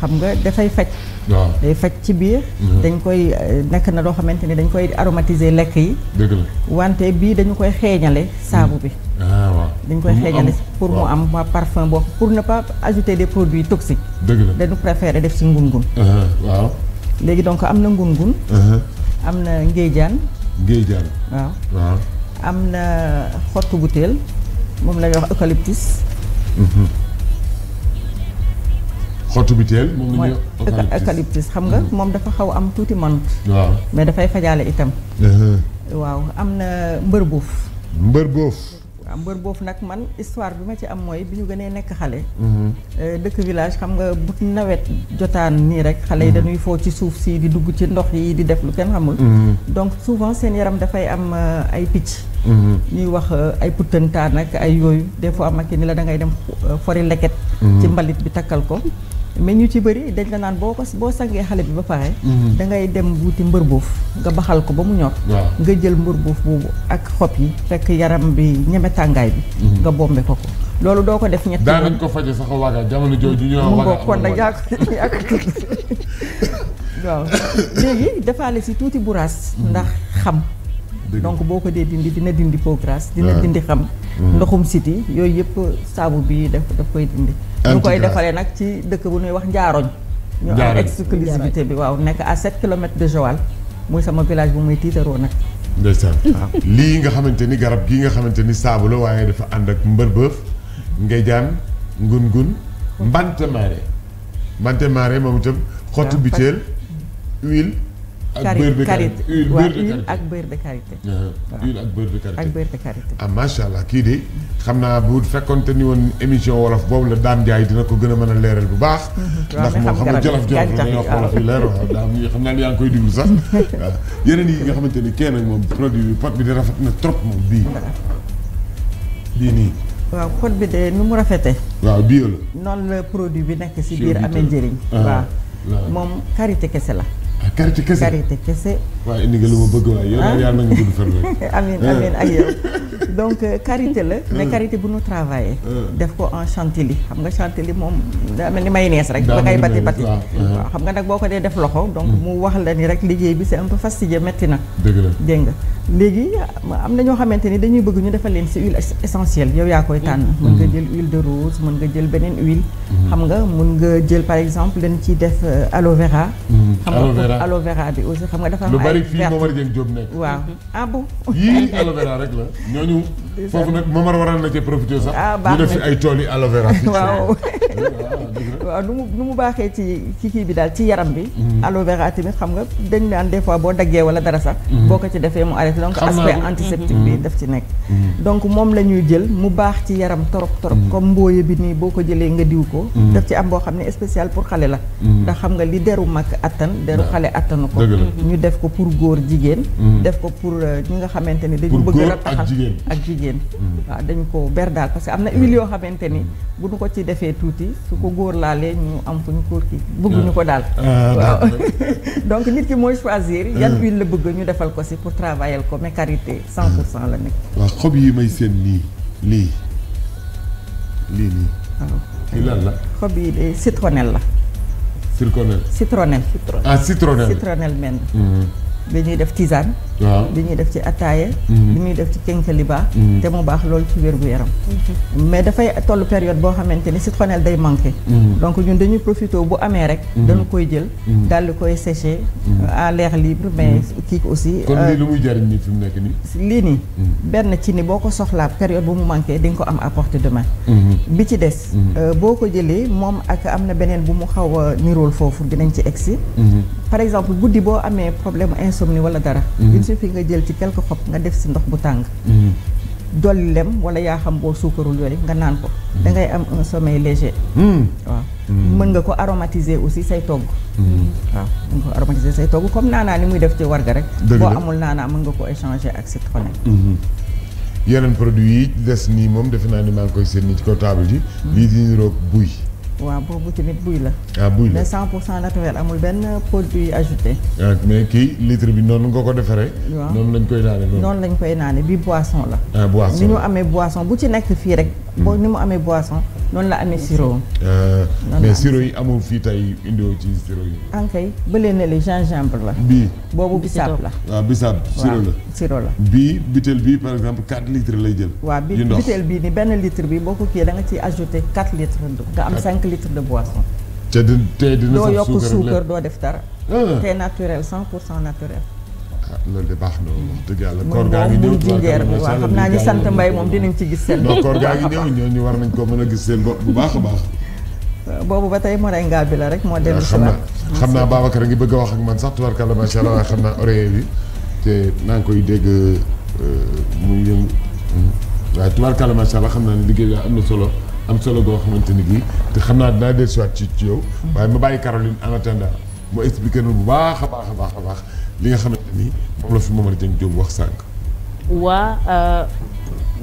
xam nga dafay faj. waaw day faj ci biir. dañ koy nekk na loo xamante ni dañ koy aromatiser lekk yi. dëgg la wante bii dañu koy xeeñale saabu bi. waaw dañ koy xeeñale pour mu am parfum boo pour ne pas ajouter des produits toxiques. dëgg la dañu préférer def ci ngun-ngun. waaw. léegi donc am na ngun-ngun. am na ngéejaan. ngéejaan. waaw. waaw. am na xottu butéel moom la ñuy wax eucalyptus. xottu butéel moom la ñuy wax eucalyptus xam nga moom dafa xaw am tuuti mant. waaw mais dafay fajaale itam. waaw am na mbër boof. mbër boof. waaw mbër boof nag man histoire bi ma ci am mooy bi ñu gënee nekk xale. dëkk village xam nga bu nawet jotaan nii rek xale yi dañuy foo ci suuf si di dugg ci ndox yi di def lu kenn xamul. donc souvent seen yaram dafay am ay picc. ñuy wax ay puttantaan ak ay yooyu des fois mag ni la da ngay dem fori leket. ci mbalit bi takkal ko. mais ñu ci bëri dañ la naan boo sangee xale bi ba pare. da ngay dem wuti mbër boof nga baxal ko ba mu ñor. nga jël mbër boof boobu ak xob yi fekk yaram bi ñeme tàngaay bi. nga bombe ko ko loolu doo ko def ñetti daan nañ ko faje sax waga jamono jooju ñu mu ngoog kon nag yaa ko waaw léegi defaale si tuuti buraas ndax xam. donc boo ko dee dindi dina dindi peau grasse dina dindi xam. ndoxum siti yooyu yëpp saabu bi daf koy dindi. ñu koy defalee nag ci dëkk bu ñuy wax Njaaroñ. ñu am exclusivité bi waaw nekk à 7 kilomètres de Joal muy sama village bu muy tiitaroo nag. ndeysaan lii nga xamante ni garab gii nga xamante ni saabu la waaye dafa ànd ak mbërbëf ngejaan ngun-ngun mbante maare moom itam xottu biteel huile ak beurre de karité huile ak beurre de karité huile ak beurre de karité ak beurre de karité ah macha allah kii de xam naa bu fekkonte ni woon émission wolof boobu la Dame Ndiaye dina ko gën a mën a leeral bu baax ndax moom xam nga jolof dañoo wax wolof yi leer waaw daa xam naa ni yaa ngi koy diglu sax waaw yeneen yi nga xamante ni kenn ak moom produit bi pot bi di rafet na trop moom bii nii waaw pot bi de nu mu rafete waaw bio la noonu la produit bi nekk si biir amee njëriñ waaw moom karité kese la karité kese karité kese. waaw indi nga lu ma bëgg waaye yow daal yàlla na nga gudd fan rek. amiin ak yow donc karité la. mais karité bu nu travaillé. def ko en chantilly xam nga chantilly moom daa mel ni mayonnaise rek. ba ngay bati waaw xam nga nag boo ko dee def loxo. donc mu wax la ni rek liggéey bi c'est un peu fastidieux metti na. dëgg la dégg nga léegi am na ñoo xamante ni dañuy bëgg ñu defal leen ci huile essentielle yow yaa koy tànn. mën nga jël huile de rose mën nga jël beneen huile. xam nga mën nga jël par exemple dañ ciy def aloe vera. xam nga aloe vera bi aussi xam nga dafa am lu bari fii Momar Dieng Diop nekk. waaw ah bon. yii aloe vera rek la ñooñu. foofu nag Momar waral na ci profité sax. baax ñu def fi ay tool yi aloe vera. waaw waaw nu mu baaxee ci kii bi daal ci yaram bi. aloe vera tamit xam nga dañ naan des fois boo daggee wala dara sax. boo ko ci defee mu arrêté donc aspect antiseptique bi daf ci nekk. donc moom la ñuy jël mu baax ci yaram torop comme mbooye bi nii boo ko jëlee nga diw ko. daf ci am boo xam ne spécial pour xale la. ndax xam nga li deru mag attan deru xale attanu ko. ñu def ko pour góor jigéen. def ko pour ñi nga xamante ni dañu bëgg a taxal ak jigéen. waaw dañ ko ber daal parce que am na huile yoo xamante ni bu ñu ko ci defee tuuti su ko góor laalee ñu am fu ñu ko kii bëgguñu ko daal. waaw donc nit ki mooy choisir yan huile la bëgg ñu defal ko si pour travailler ko mais karité 100% la nekk. waaw xob yi may seen nii lii nii. waaw lii lan la. xob yi de citronnelle la. citronnelle. citronnelle men bi ñuy def tisane. waaw bi ñuy def ci ataaya. bi ñuy def ci kenkeliba. te mu baax loolu ci wér gu yaram. mais dafay toll période boo xamante ni citronnelle day manqué. donc ñun dañuy profité bu amee rek. dañu koy jël. daal di koy séché. à l'air libre mais kii aussi. kon lii lu muy jariñ nii fi mu nekk nii. lii nii. benn ci ni boo ko soxlaa période bu mu manqué di nga ko am à portée de main. bi ci des. boo ko jëlee moom ak am na beneen bu mu xaw a nirool foofu dinañ ci egsi. par exemple guddi boo amee problème insomnie wala dara. il suffit nga jël ci quelques xob nga def si ndox bu tàng. dolli lem wala yaa xam boo suukarul yooyu nga naan ko. da ngay am un sommeil léger. waaw mën nga ko aromatiser aussi say togg. waaw mën nga ko aromatiser say togg comme naanaa ni muy def ci warga rek. boo amul naanaa mën nga ko échanger ak citronnelle. yeneen produit yi des nii moom defe naa ni maa ngi koy seet nii ci kaw table ji. lii di niroog buy. waaw boobu tamit buy la. buy la mais 100% naturel amul benn produit ajouté. mais kii litre bi noonu nga ko defaree. waaw noonu lañ koy naane noonu lañ koy naane bi boisson la. boisson ni ñu amee boisson bu ci nekk fii rek boo ni mu amee boisson noonu la amee sirop. mais sirop yi amul fii tey indiwoo ci sirop yi. ankay bële ne le gingembre la. bii boobu bisaab la. waaw bisaab sirop la. sirop la bii butéel bii par exemple 4 litres lay jël. waaw bi butéel bii ni benn litre bi boo ko kii da nga ciy ajouté 4 litres nga am 5 litres de boisson. te dina doo sax yokk suukar doo def dara. te naturel 100% naturel. loolu de baax na wax dëgg yàlla. koor gaa ngi ñëw jinjeer bi waaw xam naa ni sant Mbaye moom dinañ ci gis seen bopp. koor gaa ngi ñëw ñooñu war nañ ko mën a gis seen bopp bu baax a baax. boobu ba tey moringa bi la rek moo dellu si waat. xam naa Babacar a ngi bëgg a wax ak man sax tubarkalla macha allah waaye xam naa oreiller bi te naa ngi koy dégg muy yëngu waaye tubarkalla macha allah xam naa ne liggéey bi am na solo am solo goo xamante ni bii te xam naa dinaa dellu si waat ci yow. waaye ma bàyyi Caroline en attendant mu expliqué na bu baax a baax a baax a baax li nga xamante ni moom la fi Momar Dieng Diop wax sànq. waa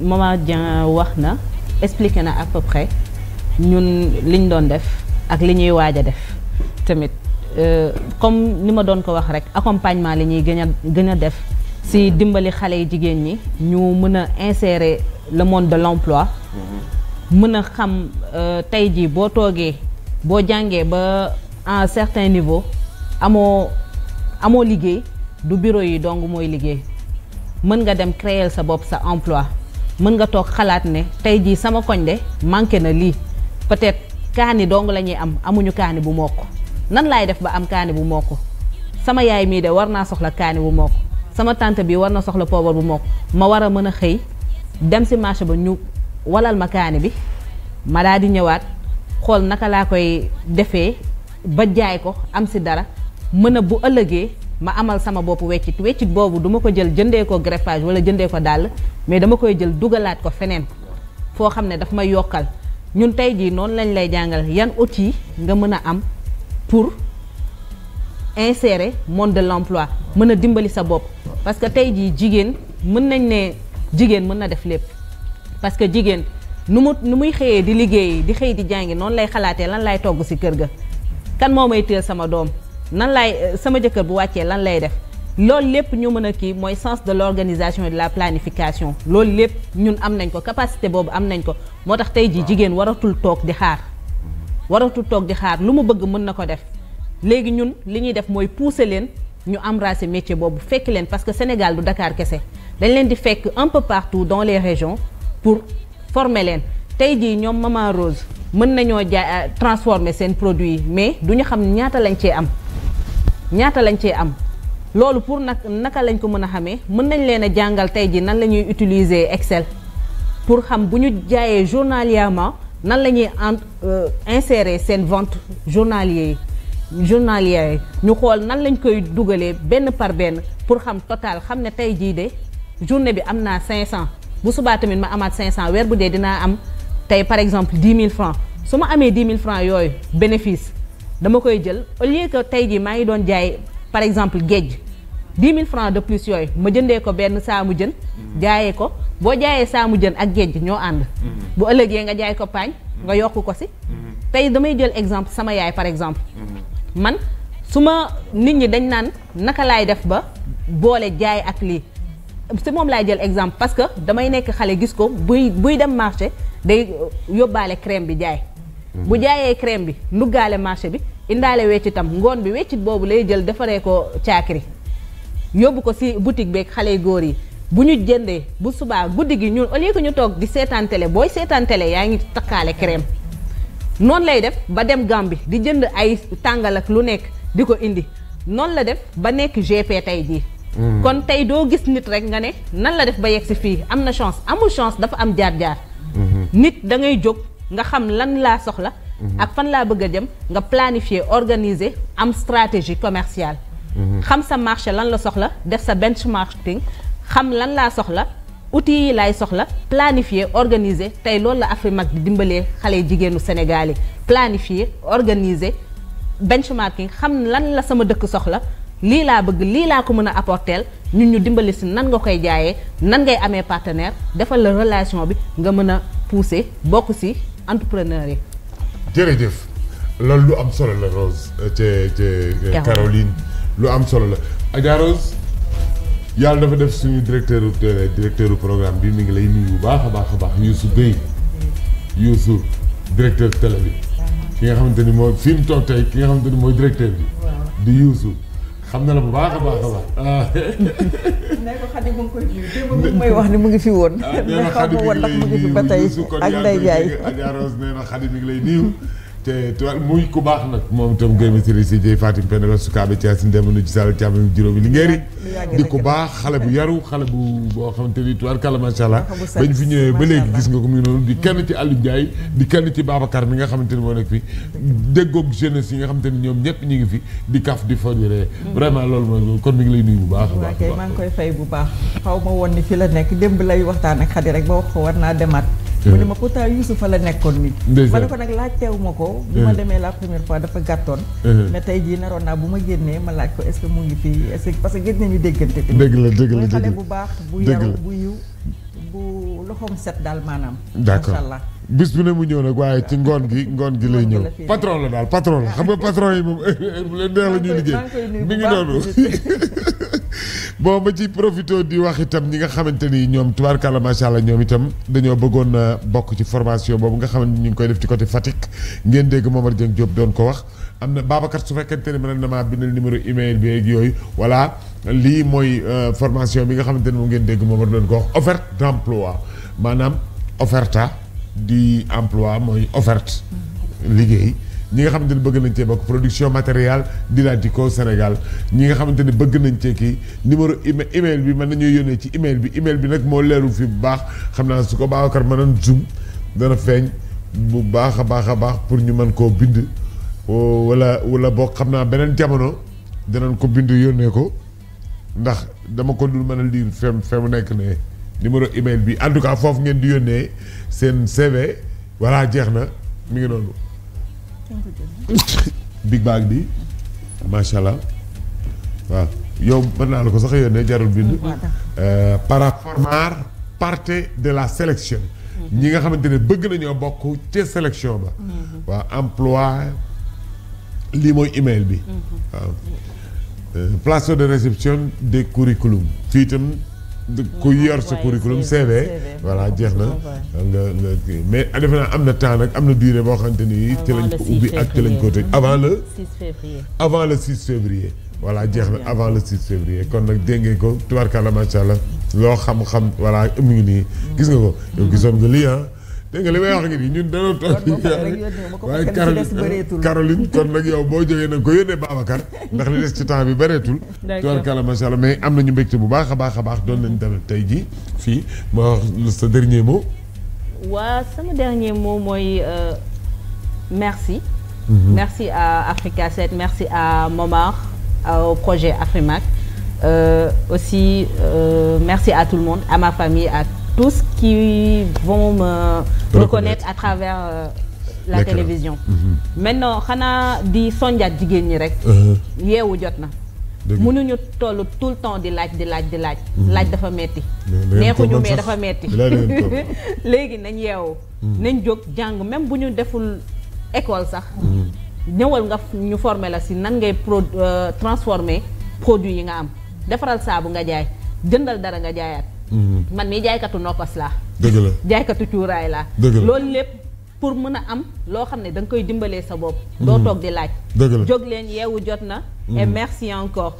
Momar Dieng wax na expliqué na à peu près ñun liñ doon def ak li ñuy waaj a def tamit comme ni ma doon ko wax rek accompagnement li ñuy gën a def si dimbali xale yi jigéen ñi ñu mën a insérer le monde de l'emploi mën a xam tey jii boo toogee boo jàngee ba à un certain niveau amoo liggéey du bureau yi dong mooy liggéey mën nga dem créer sa bopp sa emploi mën nga toog xalaat ne tey jii sama koñ de manqué na lii peut-être kaani dong la ñuy amuñu kaani bu mokk nan laay def ba am kaani bu mokk sama yaay mii de war naa soxla kaani bu mokk sama tante bi war na soxla poobar bu mokk ma war a mën a xëy dem si marché ba ñu walal ma kaani bi ma daal di ñëwaat xool naka laa koy defee ba jaay ko am si dara mën a bu ëllëgee ma amal sama bopp weccit boobu duma ko jël jëndee ko greffage wala jëndee ko dàll mais dama koy jël dugalaat ko feneen foo xam ne daf may yokkal ñun tey jii noonu lañ lay jàngal yan outils nga mën a am pour insérer monde de l'emploi mën a dimbali sa bopp parce que tey jii jigéen mën nañ ne jigéen mën na def lépp parce que jigéen nu muy xëyee di liggéey di xëy di jàngi noonu lay xalaatee lan lay togg ci kër ga kan moo may teel sama doom nan lay sama jëkkër bu wàccee lan lay def loolu lépp ñu mën a kii mooy sens de l'organisation et de la planification loolu lépp ñun am nañ ko capacité boobu am nañ ko moo tax tey jii jigéen waratul toog di xaar lu mu bëgg mën na ko def léegi ñun li ñuy def mooy pousser leen ñu embrasser métier boobu fekk leen parce que Sénégal du Dakar kese dañ leen di fekk un peu partout dans les régions pour former leen tey jii ñoom Maman Rose mën nañoo jaay transformer seen produit mais du ñu xam ñaata lañ cee am loolu pour naka lañ ko mën a xamee mën nañ leen a jàngal tey jii nan la ñuy utiliser Excel pour xam bu ñu jaayee journalièrement nan la ñuy insérer seen vente journalière yi ñu xool nan lañ koy dugalee benn par benn pour xam total xam ne tey jii de journée bi am naa 500 bu subaa tamit ma amaat 500 weer bu dee dinaa am tey par exemple 10 000 francs su ma amee 10 000 francs yooyu bénéfice dama koy jël au lieu que tey jii maa ngi doon jaay par exemple géej 10 000 francs de plus yooyu ma jëndee ko benn saamu jën jaayee ko boo jaayee saamu jën ak géej ñoo ànd bu ëllëgee nga jaay ko paañ nga yokk ko si tey damay jël exemple sama yaay par exemple man su ma nit ñi dañ naan naka laay def ba boole jaay ak lii si moom laay jël exemple parce que damay nekk xale gis ko buy dem marché day yóbbaale crème bi jaay bu jaayee crème bi nduggaale marché bi indaale weccitam ngoon bi weccit boobu lay jël defaree ko caakiri yóbbu ko si boutique beeg xale góor yi bu ñu jëndee bu subaa guddi gi ñun au lieu que ñu toog di seetaan télé booy seetaan télé yaa ngi takkaale crème noonu lay def ba dem Gambie di jënd ay tàngal ak lu nekk di ko indi noonu la def ba nekk GP tey jii kon tey doo gis nit rek nga ne nan la def ba yegg si fii am na chance amul chance dafa am jaar-jaar nit da ngay jóg nga xam lan laa soxla ak fan laa bëgg a dem nga planifier organiser am stratégie commerciale xam sa marché lan la soxla def sa benchmarking xam lan laa soxla outils yi laay soxla planifier organiser tey loolu la Afrimat di dimbalee xale jigéenu Sénégal yi planifier organiser benchmarking xam lan la sama dëkk soxla lii laa bëgg lii laa ko mën a apporter ñun ñu dimbali si nan nga koy jaayee nan ngay amee partenaire defal la relation bi nga mën a pousser bokk si entrepreneur yi. jërëjëf loolu lu am solo la Rose ca Caroline lu am solo la Adja Rose yàlla dafa def suñu directeur programme bi mi ngi lay nuyu bu baax a baax a baax Youssou Gueye Youssou directeur télé bi. ki nga xamante ni mooy fi mu toog tey ki nga xamante ni mooy directeur bi. di Youssou xam na la bu baax a baax a baax. nee ko Xadi mu ngi koy nuyu démb mooy wax ni mu ngi fi woon. mais xaw ma woon ndax mu ngi fi ba tey ak Ndeye Ndiaye. Adja Rose nee na Xadi mi ngi lay nuyu. te muy ku baax nag moom itam Guèye Missirah si Dieye Fatim Penda Sukaabe Thiès Ndemba ci Sall Thiam juróomi li ngeen di ku baax xale bu yaru xale bu boo xamante ni tubaarkàlla macha allah bañ fi ñëwee ba léegi gis nga ko mu ngi noonu di kenn ci Aliou Ndiaye di kenn ci Babacar mi nga xamante ni moo nekk fi déggoog jeunesse yi nga xamante ni ñoom ñëpp ñu ngi fi di kaf di fodire vraiment loolu mooy kon mi ngi lay nuyu bu baax a baax. ok maa ngi koy fay bu baax xaw ma woon ni fi la nekk démb lay waxtaan ak Xadi rek ba wax ko war naa demaat. mu ne ma pourtant Youssou fa la nekkoon nii. ma ne ko nag laaj teew ma ko. bi ma demee la première fois dafa gàttoon. mais tey jii naroon naa bu ma génnee ma laaj ko est-ce que mu ngi fii est-ce que parce que gën nañu déggante. dëgg la dëgg la mooy xale bu baax bu yaru bu yiw bu loxoom set daal maanaam. d'accord macha allah. bis bu ne mu ñëw nag waaye ci ngoon gi lay ñëw. patron la daal patron la xam nga patron yi moom bu leen neex la ñuy liggéey. mi ngi noonu. bon ma ci profité di wax itam ñi nga xamante ni ñoom tubaarkàlla macha allah ñoom itam dañoo bëggoon a bokk ci formation boobu nga xamante ni ñu ngi koy def ci côté Fatick ngeen dégg Momar Dieng Diop doon ko wax am na Babacar su fekkente ne mën na maa bindal numéro email bi ak yooyu voilà lii mooy formation bi nga xamante ni moom ngeen dégg Momar doon ko wax offerte d'emploi maanaam offerta di emploi mooy offerte liggéey ñi nga xamante ni bëgg nañ cee bokk production matériel didactico Sénégal ñi nga xamante ni bëgg nañ cee kii numéro email bi mën nañoo yónnee ci email bi nag moo leerul fi bu baax xam naa su ko Babacar mënoon zoom dana feeñ bu baax a baax a baax pour ñu mën koo bind wala boo xam naa beneen jamono danañ ko bind yónnee ko ndax dama ko dul mën a lire fe mu nekk ne numéro email bi en tout cas foofu ngeen di yónnee seen CV voilà jeex na mi ngi noonu. big bag bi macha allah waaw yow mën naa la ko sax yónnee jarul bind. para formar parte de la sélection. ñi nga xamante ne bëgg nañoo bokk ca sélection ba. waaw emploi lii mooy email bi. waaw place de réception des curriculum fii itam. ku yor sa curriculum CV voilà jeex na nga mais defe naa am na temps nag am na durée boo xamante ni ci lañ ko ubbi ak ci lañ ko tëj avant le 6 février voilà jeex na avant le 6 février kon nag dégg ngeen ko tubaarkàlla macha allah loo xam-xam voilà mu ngi nii gis nga ko yow gisoon nga lii dégg nga li may wax ngi nii ñun danoo toog waaye Caroline kon nag yow boo jógee nag ko yónnee Babacar ndax li des ci temps bi bëreetul tubaarkàlla macha allah mais am nañu mbégte bu baax a baax doon nañ dalal tey jii fii ma wax sa dernier mot. waa sama dernier mot mooy merci. Merci à Africa 7, merci à Momar, au projet Afrimac. Aussi merci à tout le monde, à ma famille, à tous qui vont me reconnaître à travers la télévision. Maintenant xanaa di sonjaat jigéen ñi rek. yeewu jot na. mënuñu toll tout le temps di laaj. laaj dafa metti neexuñu mais dafa metti léegi nañ yeewu. nañ jóg jàng même bu ñu deful école sax. ñëwal nga ñu former la si nan ngay transformer produit yi nga am defaral saabu nga jaay jëndal dara nga jaayaat. man mii jaaykatu nokkos laa. dëgg la jaaykatu cuuraay laa. loolu lépp pour mën a am loo xam ne da nga koy dimbalee sa bopp. doo toog di laaj. dëgg la jóg leen yeewu jot na. et merci encore.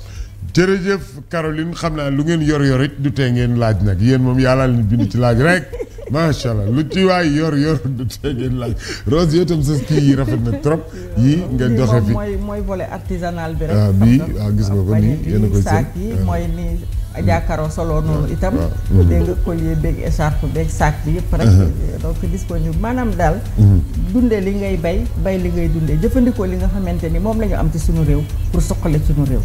jërëjëf Caroline xam naa lu ngeen yor it du tee ngeen laaj nag yéen moom yàlla leen bind ci laaj rek macha allah lu ci waay yor du tee ngeen laaj Rose yow itam sa kii yi rafet na trop yii nga joxe fi mooy volet artisanal bi rek. waaw bii waaw gis nga ko nii yéen a koy saak yi mooy nii jàkkaaroo solo noonu itam. dégg nga collier beeg écharpe beeg saak bi yëpp rek. donc disponible maanaam daal. dundee li ngay bay li ngay dundee jëfandikoo li nga xamante ni moom la ñu am ci suñu réew pour suqali suñu réew.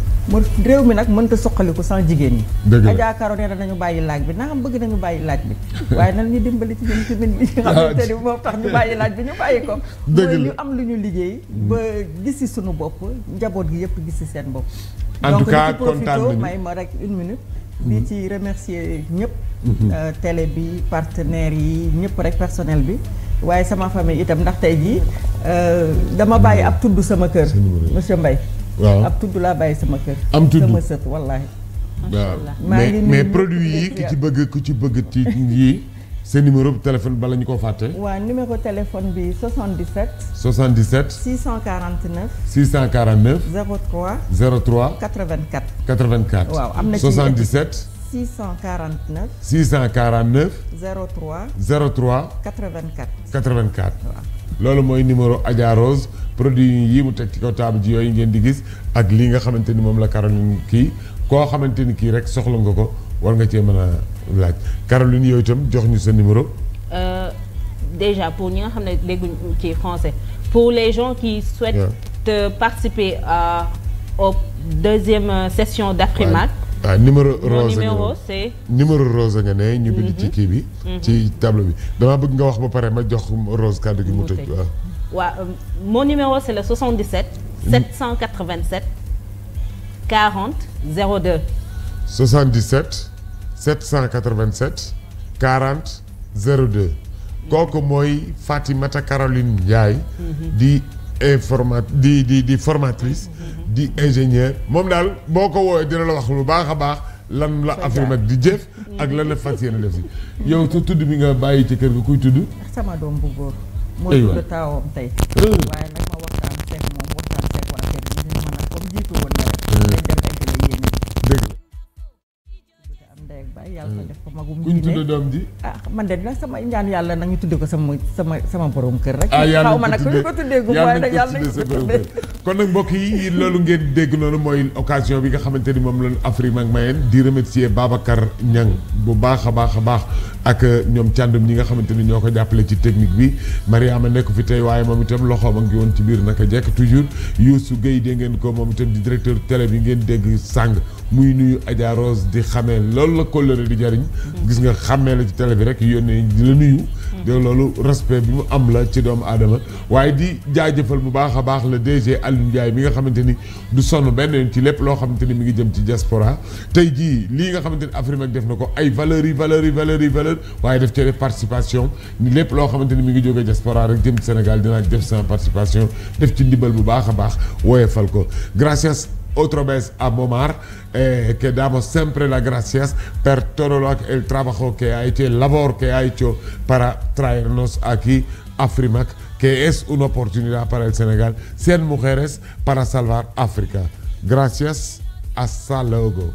réew mi nag mënta suqaliku sans jigéen ñi. dëgg la jàkkaaroo nee nañu bàyyi laaj bi naa xam bëgg nañu bàyyi laaj bi waaye nan ñu dimbali ci ñun tamit bi nga xamante ni moom tax ñu bàyyi laaj bi ñu bàyyi ko. mooy ñu am lu ñu liggéey ba gis ci suñu bopp njaboot gi yëpp gis ci seen bopp. en tout cas kontaan nañu may ma rek une minute. di ci remercier ñëpp. télé bi partenaires yi ñëpp rek personnel bi. waaye sama famille itam ndax tey jii dama bàyyi ab tudd sama kër. monsieur Mbaye. waaw ab tudd laa bàyyi sama kër. am tudd sama sët wallaahi. waaw mais produit yi ku ci bëgg ci yii seen numéro téléphone bala ñu ko fàtte. waaw numéro téléphone bi 77. 77. 649. 649. 03. 03. 84. 84. waaw am na ci 77. 649. 649. 03. 03. 84. 84. waaw. loolu mooy numéro Adja Rose produit yi mu teg ci kaw table ji yooyu ngeen di gis ak lii nga xamante ni moom la Caroline kii koo xamante ni kii rek soxla nga ko war nga cee mën a laaj Caroline yow itam jox ñu sa numéro. Déjà pour ñi nga xam ne dégguñ ci français pour les gens qui souhaitent participer aux deuxième session d'Afrimac. waaw numéro mon rose numéro c'est. numéro rose nga ne ñu bind ci kii bi. ci tableau bi damaa bëgg nga wax ba pare ma jox rose kàddu gi mu tëj. waaw mon numéro c'est le 77. 787 40 02. 77 787 40 02. kooku mooy Fatimata Caroline Ndiaye. di di formatrice. di ingénieur moom daal boo ko woowee dina la wax lu baax a baax lan la Afrimac di jëf ak lan la fas yéene def si yow sa tudd bi nga bàyyi ci kër ga kuy tudd. sama doom bu góor. moo tudd taawam tey. waaye nag ma waxtaan seeg moom waxtaan seeg waa kër gi dina mën a comme jiitu woon na rek. dañ dem eggale yéen dëgg la. am ndey ak baay yàlla def ko magum. kuñ tudd doom ji. ah man de nag sama ñaan yàlla nag ñu tudd ko sama borom kër rek. yàlla xaw ma nag ku ko tuddee gu waaye nag yàlla nañ ko tuddee. kon nag mbokk yi loolu ngeen dégg noonu mooy occasion bi nga xamante ni moom lañu Afrimac mayeen di remercier Babacar Niang bu baax a baax a baax ak ñoom càndum ñi nga xamante ni ñoo ko jàppale ci technique bi Mariama nekk fi tey waaye moom itam loxoom a ngi woon ci biir naka jekk toujours Youssou Gueye dégg ngeen ko moom itam di directeur télé bi ngeen dégg sàng muy nuyu Adja Rose di xamee loolu la kóllëre di jariñ gis nga xàmmee la ci télé bi rek yónnee di la nuyu de loolu respect bi mu am la ci doomu aadama waaye di jaajëfal bu baax a baax le DG Aliou Ndiaye mi nga xamante ni du sonn benn yoon ci lépp loo xamante ni mi ngi jëm ci diaspora tey jii lii nga xamante ni Afrimac def na ko ay valeurs yi waaye def ci participation ni lépp loo xamante ni mi ngi jógee diaspora rek jëm ci Sénégal dinaa def sama participation def ci ndimbal bu baax a baax woyefal ko gracias otra vez a Momar que damos siempre las gracias por todo el trabajo que ha hecho, el labor que ha hecho para traernos aquí Afrimac, que es una oportunidad para el Senegal, 100 mujeres para salvar África. Gracias, hasta luego.